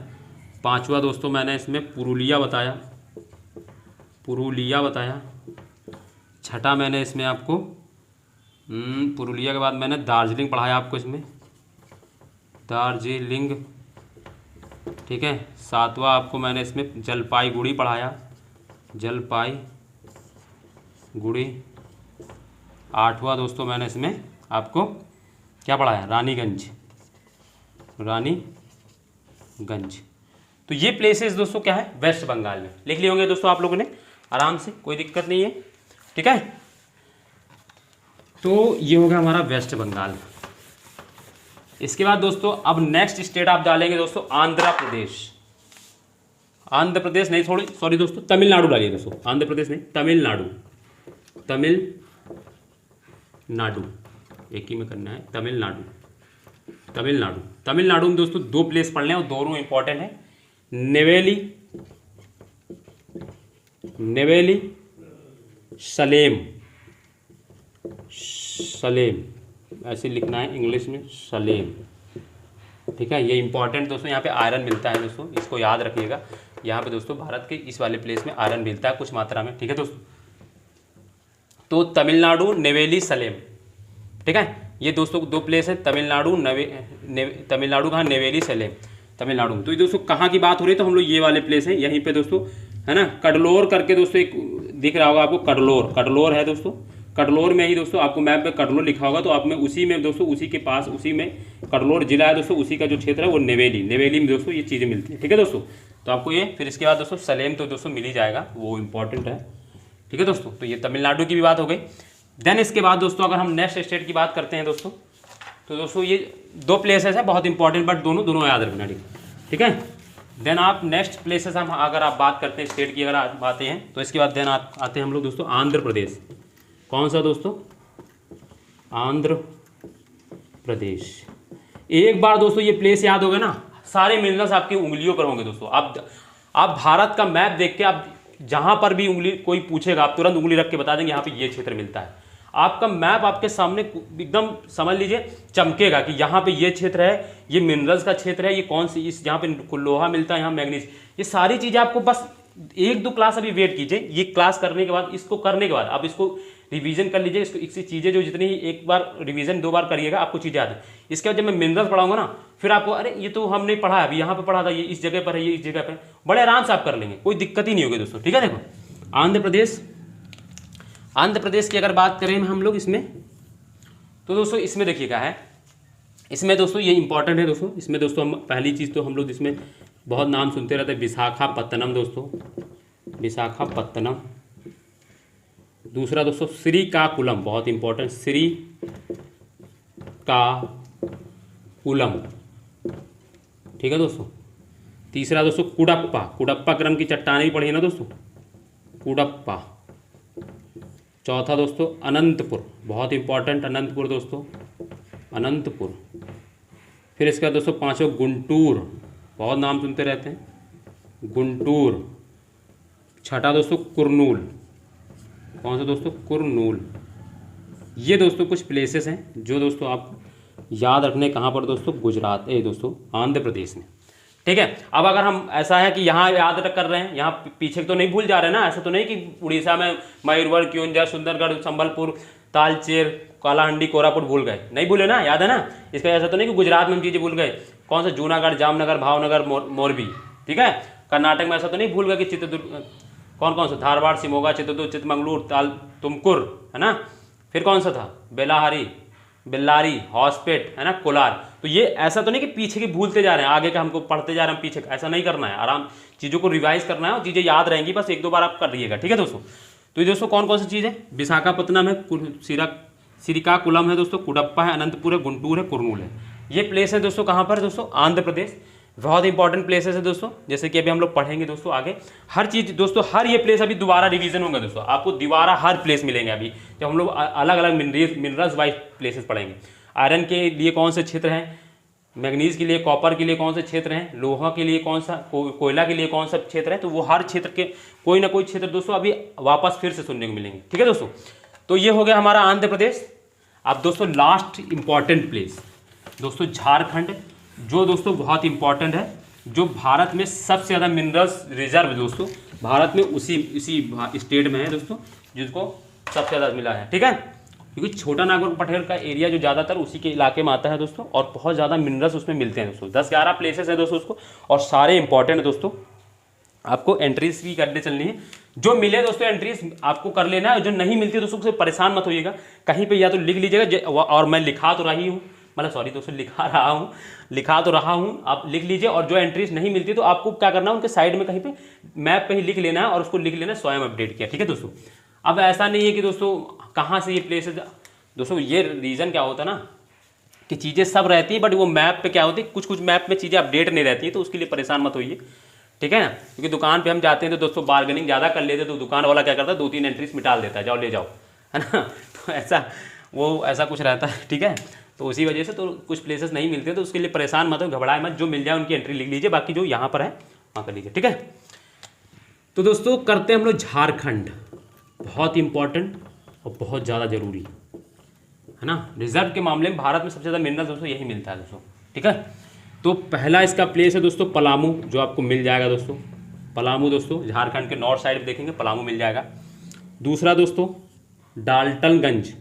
पांचवा दोस्तों मैंने इसमें पुरुलिया बताया, छठा मैंने इसमें आपको पुरुलिया के बाद मैंने दार्जिलिंग पढ़ाया आपको इसमें, दार्जिलिंग, ठीक है। सातवां आपको मैंने इसमें जलपाईगुड़ी पढ़ाया, जलपाईगुड़ी। आठवां दोस्तों मैंने इसमें आपको क्या पढ़ाया, रानीगंज। तो ये प्लेसेस दोस्तों क्या है, वेस्ट बंगाल में। लिख लिए होंगे दोस्तों आप लोगों ने आराम से, कोई दिक्कत नहीं है, ठीक है। तो ये हो गया हमारा वेस्ट बंगाल। इसके बाद दोस्तों अब नेक्स्ट स्टेट आप डालेंगे दोस्तों आंध्र प्रदेश। आंध्र प्रदेश नहीं, सॉरी दोस्तों, तमिलनाडु डालिए दोस्तों, आंध्र प्रदेश नहीं, तमिलनाडु, एक ही में करना है, तमिलनाडु में दोस्तों दो प्लेस पढ़ने हैं और दोनों इंपॉर्टेंट है। नेवेली सलेम, ऐसे लिखना है इंग्लिश में, सलेम, ठीक है। ये इंपॉर्टेंट दोस्तों, यहाँ पे आयरन मिलता है दोस्तों, इसको याद रखिएगा। यहाँ पे दोस्तों भारत के इस वाले प्लेस में आयरन मिलता है कुछ मात्रा में, ठीक है दोस्तों। तो तमिलनाडु नेवेली सलेम, ठीक है, ये दोस्तों दो प्लेस है, तमिलनाडु कहाँ, नेवेली सलेम, तमिलनाडु। तो ये दोस्तों कहाँ की बात हो रही है, तो हम लोग ये वाले प्लेस हैं, यहीं पे दोस्तों, है ना। कडलोर करके दोस्तों एक दिख रहा होगा आपको, कडलोर है दोस्तों। कडलोर में ही दोस्तों आपको मैप में कडलोर लिखा होगा, तो आप में उसी में दोस्तों, उसी के पास, उसी में कडलोर जिला है दोस्तों, उसी का जो क्षेत्र है वो नेवेली में दोस्तों ये चीज़ें मिलती है, ठीक है दोस्तों। तो आपको ये, फिर इसके बाद दोस्तों सलेम तो दोस्तों मिल ही जाएगा, वो इंपॉर्टेंट है, ठीक है दोस्तों। तो ये तमिलनाडु की भी बात हो गई। देन इसके बाद दोस्तों अगर हम नेक्स्ट स्टेट की बात करते हैं दोस्तों, तो दोस्तों ये दो प्लेसेस है बहुत इंपॉर्टेंट, बट दोनों याद रखना, ठीक है। देन आप नेक्स्ट प्लेसेस हम अगर आप बात करते हैं स्टेट की, अगर आप आते हैं, तो इसके बाद देन आते हैं हम लोग दोस्तों आंध्र प्रदेश। कौन सा दोस्तों, आंध्र प्रदेश। एक बार दोस्तों ये प्लेस याद हो गया ना, सारे मिनरल्स आपकी उंगलियों पर होंगे दोस्तों। आप भारत का मैप देख के आप जहां पर भी उंगली कोई पूछेगा, आप तुरंत उंगली रख के बता देंगे यहाँ पे ये क्षेत्र मिलता है। आपका मैप आपके सामने एकदम समझ लीजिए चमकेगा कि यहाँ पे ये क्षेत्र है, ये मिनरल्स का क्षेत्र है, ये कौन सी, इस यहाँ पे लोहा मिलता है, यहाँ मैग्नीज, ये सारी चीज़ें आपको बस एक दो क्लास अभी वेट कीजिए। ये क्लास करने के बाद, इसको करने के बाद आप इसको रिवीजन कर लीजिए, इसको इसकी चीज़ें जो जितनी एक बार रिवीजन 2 बार करिएगा आपको चीज़ें याद है। इसके बाद जब मैं मिनरल्स पढ़ाऊंगा ना, फिर आपको अरे ये तो हमने पढ़ा है, अभी यहाँ पे पढ़ा था, ये इस जगह पर है, ये इस जगह पर, बड़े आराम से आप कर लेंगे, कोई दिक्कत ही नहीं होगी दोस्तों, ठीक है। देखो आंध्र प्रदेश की अगर बात करें हम लोग इसमें, तो दोस्तों इसमें देखिए क्या है, इसमें दोस्तों ये इंपॉर्टेंट है दोस्तों। इसमें दोस्तों हम पहली चीज़ तो हम लोग इसमें बहुत नाम सुनते रहते हैं, विशाखापत्तनम दोस्तों, विशाखापत्तनम। दूसरा दोस्तों श्रीकाकुलम, बहुत इंपॉर्टेंट, श्रीकाकुलम, ठीक है दोस्तों। तीसरा दोस्तों कुडप्पा क्रम की चट्टानें भी पढ़ी है ना दोस्तों, कुडप्पा। चौथा दोस्तों अनंतपुर, बहुत इंपॉर्टेंट, अनंतपुर दोस्तों, अनंतपुर। फिर इसका दोस्तों पांचों गुंटूर, बहुत नाम सुनते रहते हैं, गुंटूर। छठा दोस्तों कुरनूल, कौन सा दोस्तों, कुरनूल। ये दोस्तों कुछ प्लेसेस हैं जो दोस्तों आप याद रखने, कहाँ पर दोस्तों, गुजरात, दोस्तों आंध्र प्रदेश में, ठीक है। अब अगर हम ऐसा है कि यहाँ याद कर रहे हैं, यहाँ पीछे तो नहीं भूल जा रहे हैं ना, ऐसा तो नहीं कि उड़ीसा में मयूरभंज, क्योंझा, सुंदरगढ़, संबलपुर, तालचेर, कालाहांडी, कोरापुट भूल गए, नहीं भूले ना, याद है ना। इसका ऐसा तो नहीं कि गुजरात में हम चीज़ें भूल गए, कौन सा, जूनागढ़, जामनगर, भावनगर, मोरबी, ठीक है। कर्नाटक में ऐसा तो नहीं भूल गए कि चित्रदुर्ग, कौन सा, धारवाड़, शिमोगा, चित्रदुर्ग, चिकमंगलुरु, तुमकुर, है ना। फिर कौन सा था, बेल्लारी, हॉस्पेट, है ना, कोलार। तो ये ऐसा तो नहीं कि पीछे की भूलते जा रहे हैं, आगे का हमको पढ़ते जा रहे हैं पीछे, ऐसा नहीं करना है, आराम चीज़ों को रिवाइज करना है और चीज़ें याद रहेंगी, बस 1-2 बार आप कर रहिएगा, ठीक है दोस्तों। तो ये दोस्तों कौन सी चीज़ है, विशाखापत्तनम है, श्रीकाकुलम है दोस्तों, कुडप्पा है, अनंतपुर है, गुंटूर है, कुरनूल है। ये प्लेस है दोस्तों कहाँ पर दोस्तों, आंध्र प्रदेश। बहुत इंपॉर्टेंट प्लेसेस है दोस्तों, जैसे कि अभी हम लोग पढ़ेंगे दोस्तों आगे। हर चीज़ दोस्तों, हर ये प्लेस अभी दोबारा रिवीजन होगा दोस्तों, आपको दोबारा हर प्लेस मिलेंगे अभी जब हम लोग अलग अलग मिनरल्स वाइज प्लेसेस पढ़ेंगे। आयरन के लिए कौन से क्षेत्र हैं, मैग्नीज के लिए, कॉपर के लिए कौन से क्षेत्र हैं, लोहा के लिए कौन सा, कोयला के लिए कौन सा क्षेत्र है, तो वो हर क्षेत्र के कोई ना कोई क्षेत्र दोस्तों अभी वापस फिर से सुनने को मिलेंगे। ठीक है दोस्तों, तो ये हो गया हमारा आंध्र प्रदेश। अब दोस्तों लास्ट इंपॉर्टेंट प्लेस दोस्तों झारखंड, जो दोस्तों बहुत इंपॉर्टेंट है, जो भारत में सबसे ज़्यादा मिनरल्स रिजर्व दोस्तों भारत में इसी स्टेट में है दोस्तों, जिसको सबसे ज़्यादा मिला है। ठीक है, क्योंकि छोटा नागपुर पटेल का एरिया जो ज़्यादातर उसी के इलाके में आता है दोस्तों, और बहुत ज़्यादा मिनरल्स उसमें मिलते हैं दोस्तों। 10-11 प्लेसेस हैं दोस्तों उसको, और सारे इंपॉर्टेंट है दोस्तों। आपको एंट्रीज भी करने चलनी है, जो मिले दोस्तों एंट्रीज आपको कर लेना है, जो नहीं मिलती दोस्तों उससे परेशान मत होइएगा, कहीं पे या तो लिख लीजिएगा, और मैं लिखा तो रही हूँ, मतलब सॉरी दोस्तों लिखा तो रहा हूँ, आप लिख लीजिए। और जो एंट्रीज नहीं मिलती तो आपको क्या करना है, उनके साइड में कहीं पे मैप पे ही लिख लेना है, और उसको लिख लेना स्वयं अपडेट किया। ठीक है दोस्तों, अब ऐसा नहीं है कि दोस्तों कहाँ से ये प्लेस है दोस्तों, ये रीज़न क्या होता है ना कि चीज़ें सब रहती हैं, बट वो मैप पे क्या होती है, कुछ मैप में चीज़ें अपडेट नहीं रहती हैं, तो उसके लिए परेशान मत होइए। ठीक है ना, क्योंकि दुकान पे हम जाते हैं तो दोस्तों बार्गेनिंग ज़्यादा कर लेते हैं, तो दुकान वाला क्या करता है 2-3 एंट्रीज मिटाल देता है, जाओ ले जाओ, है ना। तो ऐसा कुछ रहता है। ठीक है, तो उसी वजह से तो कुछ प्लेसेस नहीं मिलते, तो उसके लिए परेशान मत हो, घबराए मत, जो मिल जाए उनकी एंट्री लिख लीजिए, बाकी जो यहाँ पर है वहाँ कर लीजिए। ठीक है, तो दोस्तों करते हैं हम लोग झारखंड, बहुत इंपॉर्टेंट और बहुत ज़्यादा ज़रूरी है ना। रिजर्व के मामले में भारत में सबसे ज़्यादा मिनरल दोस्तों यही मिलता है दोस्तों। ठीक है, तो पहला इसका प्लेस है दोस्तों पलामू, जो आपको मिल जाएगा दोस्तों। पलामू दोस्तों झारखंड के नॉर्थ साइड देखेंगे पलामू मिल जाएगा। दूसरा दोस्तों डाल्टनगंज,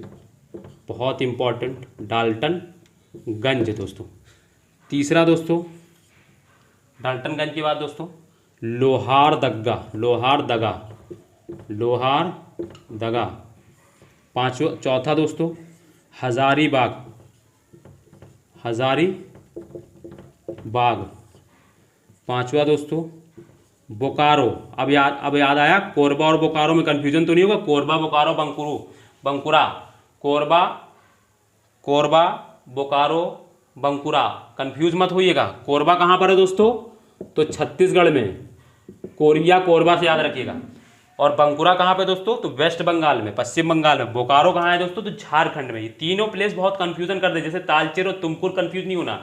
बहुत इंपॉर्टेंट, डाल्टनगंज दोस्तों। तीसरा दोस्तों डाल्टनगंज के बाद दोस्तों लोहारदगा। चौथा दोस्तों हजारीबाग। पांचवा दोस्तों बोकारो। अब याद आया, कोरबा और बोकारो में कंफ्यूजन तो नहीं होगा, कोरबा बोकारो बंकुरा, कोरबा बोकारो बंकुरा, कंफ्यूज मत होइएगा। कोरबा कहाँ पर है दोस्तों, तो छत्तीसगढ़ में, कोरबा से याद रखिएगा। और बंकुरा कहाँ पे दोस्तों, तो वेस्ट बंगाल में, पश्चिम बंगाल में। बोकारो कहाँ है दोस्तों, तो झारखंड में। ये तीनों प्लेस बहुत कंफ्यूजन कर दे, जैसे तालचेर और तुमकुर कंफ्यूज नहीं होना,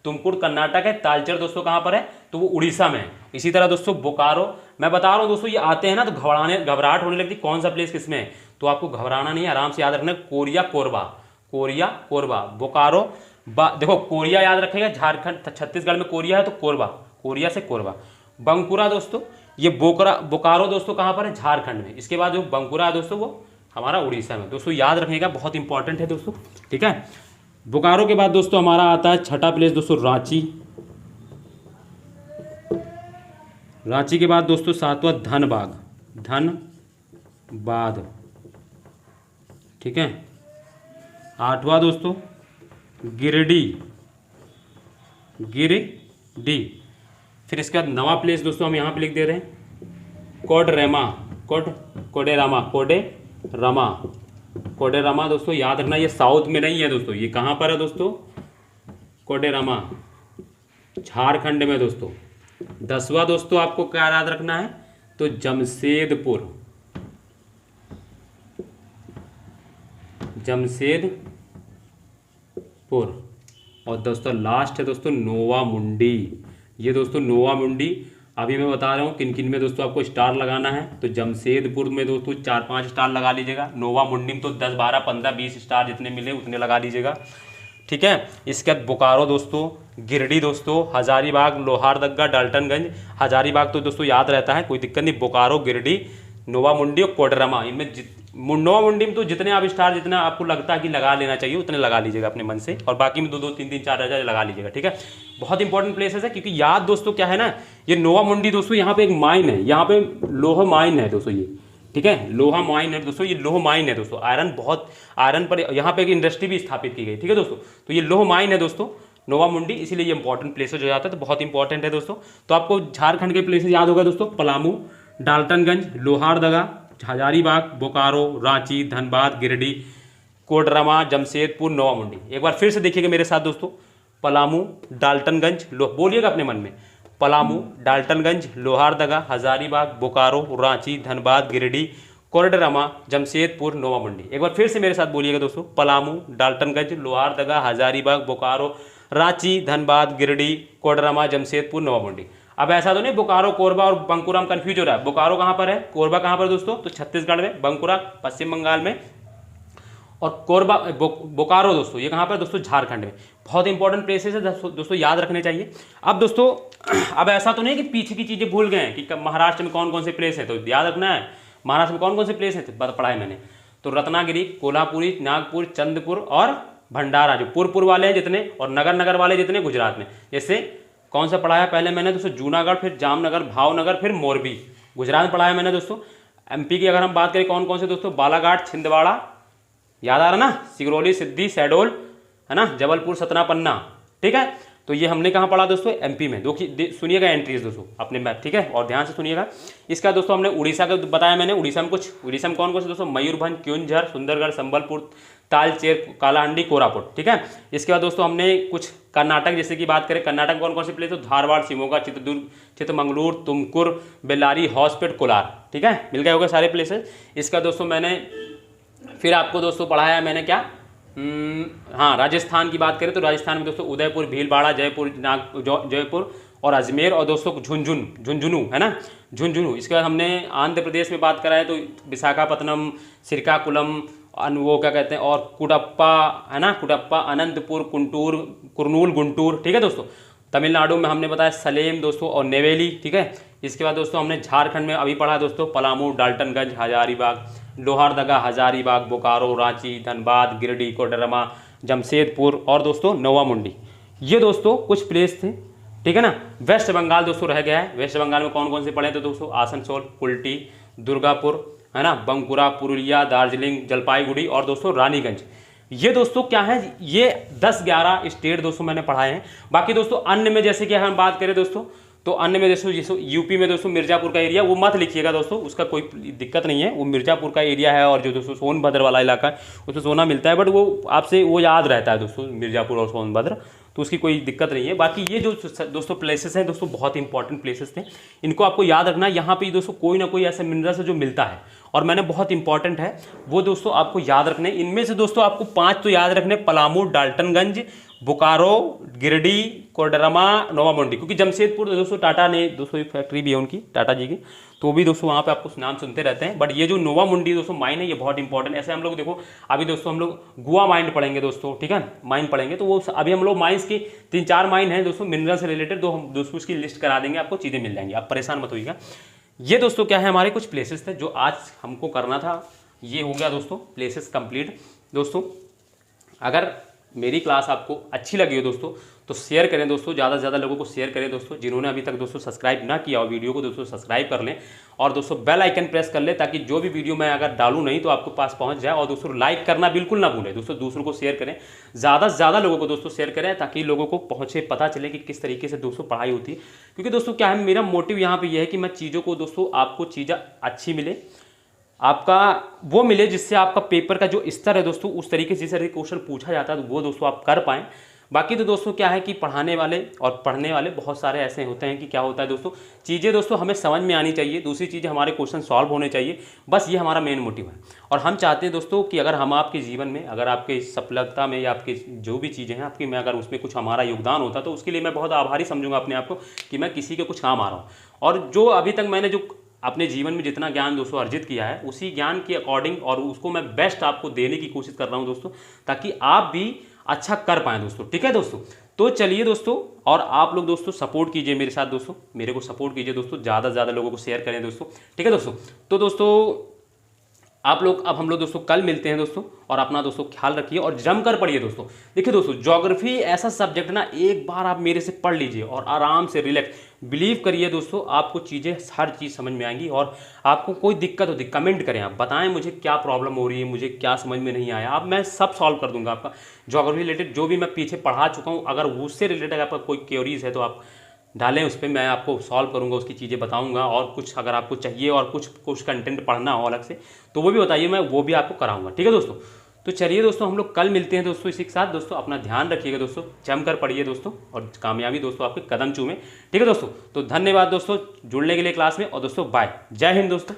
तुमकुर कर्नाटक है, तालचेर दोस्तों कहाँ पर है, तो वो उड़ीसा में है। इसी तरह दोस्तों बोकारो, मैं बता रहा हूँ दोस्तों, ये आते हैं ना तो घबराहट होने लगती, कौन सा प्लेस किसमें है, तो आपको घबराना नहीं है, आराम से याद रखना, कोरिया बोकारो। देखो कोरिया याद रखेगा, झारखंड छत्तीसगढ़ में कोरिया है, तो कोरिया से कोरबा। बंकुरा दोस्तों, ये बोकारो दोस्तों कहाँ पर है, झारखंड में। इसके बाद जो बंकुरा है दोस्तों वो हमारा उड़ीसा में। दोस्तों याद रखिएगा, बहुत इंपॉर्टेंट है दोस्तों। ठीक है, बोकारो के बाद दोस्तों हमारा आता है छठा प्लेस दोस्तों रांची के बाद दोस्तों सातवां धनबाद। ठीक है, आठवां दोस्तों गिरिडीह। फिर इसके बाद नवा प्लेस दोस्तों हम यहाँ पे लिख दे रहे हैं कोडेरामा दोस्तों, याद रखना, ये साउथ में नहीं है दोस्तों, ये कहाँ पर है दोस्तों, कोडेरामा झारखंड में दोस्तों। 10वां दोस्तों आपको क्या याद रखना है, तो जमशेदपुर। और दोस्तों लास्ट है दोस्तों नोवा मुंडी। ये दोस्तों नोवा मुंडी, अभी मैं बता रहा हूँ किन किन में दोस्तों आपको स्टार लगाना है, तो जमशेदपुर में दोस्तों 4-5 स्टार लगा लीजिएगा, नोवा मुंडी में तो 10, 12, 15, 20 स्टार जितने मिले उतने लगा लीजिएगा। ठीक है, इसके बाद बोकारो दोस्तों, गिरिडीह दोस्तों, हजारीबाग, लोहारदगा, डाल्टनगंज। हजारीबाग तो दोस्तों याद रहता है, कोई दिक्कत नहीं। बोकारो, गिरिडीह, नोवा मुंडी और कोडरमा, इनमें नोवा मुंडी में तो जितने आप स्टार, जितना आपको लगता है कि लगा लेना चाहिए उतने लगा लीजिएगा अपने मन से, और बाकी में 2-2, 3-3, 4 लगा लीजिएगा। ठीक है, बहुत इंपॉर्टेंट प्लेसेस है, क्योंकि याद दोस्तों क्या है ना, ये नोवा मुंडी दोस्तों यहाँ पे एक माइन है, यहाँ पे लोहा माइन है दोस्तों ये। ठीक है, लोहा माइन है दोस्तों, ये लोह माइन है दोस्तों, आयरन पर यहाँ पे एक इंडस्ट्री भी स्थापित की गई। ठीक है दोस्तों, तो ये लोह माइन है दोस्तों नोवा मुंडी, इसीलिए ये इंपॉर्टेंट प्लेसेस हो जाता है, तो बहुत इंपॉर्टेंट है दोस्तों। तो आपको झारखंड के प्लेसेस याद होगा दोस्तों, पलामू, डाल्टनगंज, लोहारदगा, हजारीबाग, बोकारो, रांची, धनबाद, गिरिडीह, कोडरमा, जमशेदपुर, नोवा मुंडी। एक बार फिर से देखिएगा मेरे साथ दोस्तों, पलामू, डाल्टनगंज, बोलिएगा अपने मन में, पलामू, डाल्टनगंज, लोहारदगा, हजारीबाग, बोकारो, रांची, धनबाद, गिरिडीह, कोडरमा, जमशेदपुर, नोवा मंडी। एक बार फिर से मेरे साथ बोलिएगा दोस्तों, पलामू, डाल्टनगंज, लोहारदगा, हजारीबाग, बोकारो, रांची, धनबाद, गिरिडीह, कोडरमा, जमशेदपुर, नोवा मंडी। अब ऐसा तो नहीं बोकारो, कोरबा और बंकुरा में कंफ्यूज हो रहा है। बोकारो कहाँ पर है, कोरबा कहाँ पर दोस्तों, तो छत्तीसगढ़ में, बंकुरा पश्चिम बंगाल में, और कोरबा बोकारो दोस्तों ये कहाँ पर दोस्तों, झारखंड में। बहुत इंपॉर्टेंट प्लेसेस है दोस्तों, याद रखने चाहिए। अब दोस्तों अब ऐसा तो नहीं कि पीछे की चीज़ें भूल गए हैं कि महाराष्ट्र में कौन कौन से प्लेस है, तो याद रखना है महाराष्ट्र में कौन कौन से प्लेस है, पढ़ा है मैंने। तो रत्नागिरी, कोल्हापुरी, नागपुर, चंद्रपुर और भंडारा, जो पुर वाले हैं जितने, और नगर वाले जितने गुजरात में। जैसे कौन सा पढ़ाया पहले मैंने दोस्तों, जूनागढ़, फिर जामनगर, भावनगर, फिर मोरबी, गुजरात में पढ़ाया मैंने दोस्तों। एमपी की अगर हम बात करें कौन कौन से दोस्तों, बालाघाट, छिंदवाड़ा, याद आ रहा ना, सिगरौली, सिद्धि, शहडोल, है ना, जबलपुर, सतना, पन्ना, ठीक है। तो ये हमने कहाँ पढ़ा दोस्तों, एमपी में। सुनिएगा एंट्रीज दोस्तों अपने मैप, ठीक है, और ध्यान से सुनिएगा। इसका दोस्तों हमने उड़ीसा का बताया मैंने, उड़ीसा में कौन कौन से दोस्तों, मयूरभंज, क्योंझर, सुंदरगढ़, संबलपुर, तालचेर, कालाहांडी, कोरापुट, ठीक है। इसके बाद दोस्तों हमने कुछ कर्नाटक जैसे की बात करें, कर्नाटक में कौन कौन से प्लेस, तो धारवाड़, शिमोगा, चित्रदुर्ग, चित्रमंगलूर, तुमकुर, बेल्लारी, हॉस्पेट, कोलार, ठीक है, मिल गए होगा सारे प्लेसेस। इसका दोस्तों मैंने फिर आपको दोस्तों पढ़ाया मैंने क्या, हाँ, राजस्थान की बात करें तो राजस्थान में दोस्तों उदयपुर, भीलवाड़ा, जयपुर और अजमेर, और दोस्तों झुंझुनू, है ना, झुंझुनू। इसके बाद हमने आंध्र प्रदेश में बात कराए तो विशाखापत्तनम, श्रीकाकुलम, वो क्या कहते हैं, और कुडप्पा, है ना, कुडप्पा, अनंतपुर, कुरनूल, गुंटूर, ठीक है दोस्तों। तमिलनाडु में हमने बताया सलेम दोस्तों और नेवेली, ठीक है। इसके बाद दोस्तों हमने झारखंड में अभी पढ़ा दोस्तों, पलामू, डाल्टनगंज, हजारीबाग, लोहारदगा, हजारीबाग, बोकारो, रांची, धनबाद, गिरिडीह, कोडरमा, जमशेदपुर और दोस्तों नोवा मुंडी। ये दोस्तों कुछ प्लेस थे, ठीक है ना। वेस्ट बंगाल दोस्तों रह गया है। वेस्ट बंगाल में कौन कौन से पढ़े थे दोस्तों, आसनसोल, कुल्टी, दुर्गापुर, है ना, बंकुरा, पुरुलिया, दार्जिलिंग, जलपाईगुड़ी और दोस्तों रानीगंज। ये दोस्तों क्या है, ये 10-11 स्टेट दोस्तों मैंने पढ़ाए हैं। बाकी दोस्तों अन्य में जैसे कि हम बात करें दोस्तों, तो अन्य में दोस्तों यूपी में दोस्तों मिर्जापुर का एरिया, वो मत लिखिएगा दोस्तों, उसका कोई दिक्कत नहीं है, वो मिर्जापुर का एरिया है। और जो दोस्तों सोनभद्र वाला इलाका है उसमें सोना मिलता है, बट वो आपसे वो याद रहता है दोस्तों, मिर्जापुर और सोनभद्र, तो उसकी कोई दिक्कत नहीं है। बाकी ये जो दोस्तों प्लेसेस हैं दोस्तों, बहुत इंपॉर्टेंट प्लेसेस थे, इनको आपको याद रखना। यहाँ पे दोस्तों कोई ना कोई ऐसा मिनरल है जो मिलता है, और मैंने बहुत इंपॉर्टेंट है वो दोस्तों आपको याद रखने। इनमें से दोस्तों आपको 5 तो याद रखने, पलामू, डाल्टनगंज, बोकारो, गिरिडीह, कोडरमा, नोवा मंडी, क्योंकि जमशेदपुर दोस्तों टाटा ने दोस्तों फैक्ट्री भी है उनकी, टाटा जी की, तो भी दोस्तों वहाँ पे आपको नाम सुनते रहते हैं। बट ये जो नोवा मुंडी दोस्तों माइन है, ये बहुत इंपॉर्टेंट। ऐसे हम लोग देखो अभी दोस्तों हम लोग गोवा माइन पढ़ेंगे दोस्तों, ठीक है, माइन पढ़ेंगे, तो वो अभी हम लोग माइंस की 3-4 माइन है दोस्तों मिनरल से रिलेटेड, तो हम दोस्तों उसकी लिस्ट करा देंगे, आपको चीज़ें मिल जाएंगी, आप परेशान मत होइएगा। ये दोस्तों क्या है, हमारे कुछ प्लेसेस थे जो आज हमको करना था। ये हो गया दोस्तों प्लेसेस कंप्लीट। दोस्तों अगर मेरी क्लास आपको अच्छी लगी हो दोस्तों तो शेयर करें दोस्तों, ज़्यादा से ज़्यादा लोगों को शेयर करें दोस्तों। जिन्होंने अभी तक दोस्तों सब्सक्राइब ना किया हो वीडियो को दोस्तों सब्सक्राइब कर लें, और दोस्तों बेल आइकन प्रेस कर लें, ताकि जो भी वीडियो मैं अगर डालूं नहीं तो आपको पास पहुंच जाए। और दोस्तों लाइक करना बिल्कुल ना भूलें दोस्तों, दूसरों को शेयर करें, ज़्यादा से ज़्यादा लोगों को दोस्तों शेयर करें, ताकि लोगों को पहुँचे, पता चले कि किस तरीके से दोस्तों पढ़ाई होती है। क्योंकि दोस्तों क्या है, मेरा मोटिव यहाँ पर यह है कि मैं चीज़ों को दोस्तों आपको चीज़ें अच्छी मिले, आपका वो मिले जिससे आपका पेपर का जो स्तर है दोस्तों उस तरीके से जिस तरीके क्वेश्चन पूछा जाता है तो वो दोस्तों आप कर पाएँ। बाकी तो दोस्तों क्या है कि पढ़ाने वाले और पढ़ने वाले बहुत सारे ऐसे होते हैं कि क्या होता है दोस्तों, चीज़ें दोस्तों हमें समझ में आनी चाहिए, दूसरी चीज़ें हमारे क्वेश्चन सॉल्व होने चाहिए, बस ये हमारा मेन मोटिव है। और हम चाहते हैं दोस्तों कि अगर हम आपके जीवन में, अगर आपके सफलता में या आपके जो भी चीज़ें हैं आपकी में अगर उसमें कुछ हमारा योगदान होता तो उसके लिए मैं बहुत आभारी समझूंगा अपने आप को कि मैं किसी के कुछ काम आ रहा हूँ। और जो अभी तक मैंने जो अपने जीवन में जितना ज्ञान दोस्तों अर्जित किया है उसी ज्ञान के अकॉर्डिंग और उसको मैं बेस्ट आपको देने की कोशिश कर रहा हूं दोस्तों, ताकि आप भी अच्छा कर पाएं दोस्तों, ठीक है दोस्तों। तो चलिए दोस्तों, और आप लोग दोस्तों सपोर्ट कीजिए मेरे साथ दोस्तों, मेरे को सपोर्ट कीजिए दोस्तों, ज़्यादा से ज़्यादा लोगों को शेयर करें दोस्तों, ठीक है दोस्तों। तो दोस्तों आप लोग, अब हम लोग दोस्तों कल मिलते हैं दोस्तों, और अपना दोस्तों ख्याल रखिए और जमकर पढ़िए दोस्तों। देखिए दोस्तों ज्योग्राफी ऐसा सब्जेक्ट ना, एक बार आप मेरे से पढ़ लीजिए और आराम से रिलैक्स, बिलीव करिए दोस्तों आपको चीज़ें हर चीज़ समझ में आएंगी। और आपको कोई दिक्कत होती कमेंट करें, आप बताएं मुझे क्या प्रॉब्लम हो रही है, मुझे क्या समझ में नहीं आया, आप मैं सब सॉल्व कर दूंगा आपका। ज्योग्राफी रिलेटेड जो भी मैं पीछे पढ़ा चुका हूँ, अगर उससे रिलेटेड आपका कोई क्वेरीज है तो आप डालें, उस पर मैं आपको सॉल्व करूंगा, उसकी चीज़ें बताऊंगा। और कुछ अगर आपको चाहिए और कुछ कंटेंट पढ़ना हो अलग से तो वो भी बताइए, मैं वो भी आपको कराऊंगा, ठीक है दोस्तों। तो तो चलिए दोस्तों, हम लोग कल मिलते हैं दोस्तों इसी के साथ। दोस्तों अपना ध्यान रखिएगा दोस्तों, जमकर पढ़िए दोस्तों, और कामयाबी दोस्तों आपके कदम चूमे। ठीक है दोस्तों, तो धन्यवाद दोस्तों जुड़ने के लिए क्लास में, और दोस्तों बाय, जय हिंद दोस्तों।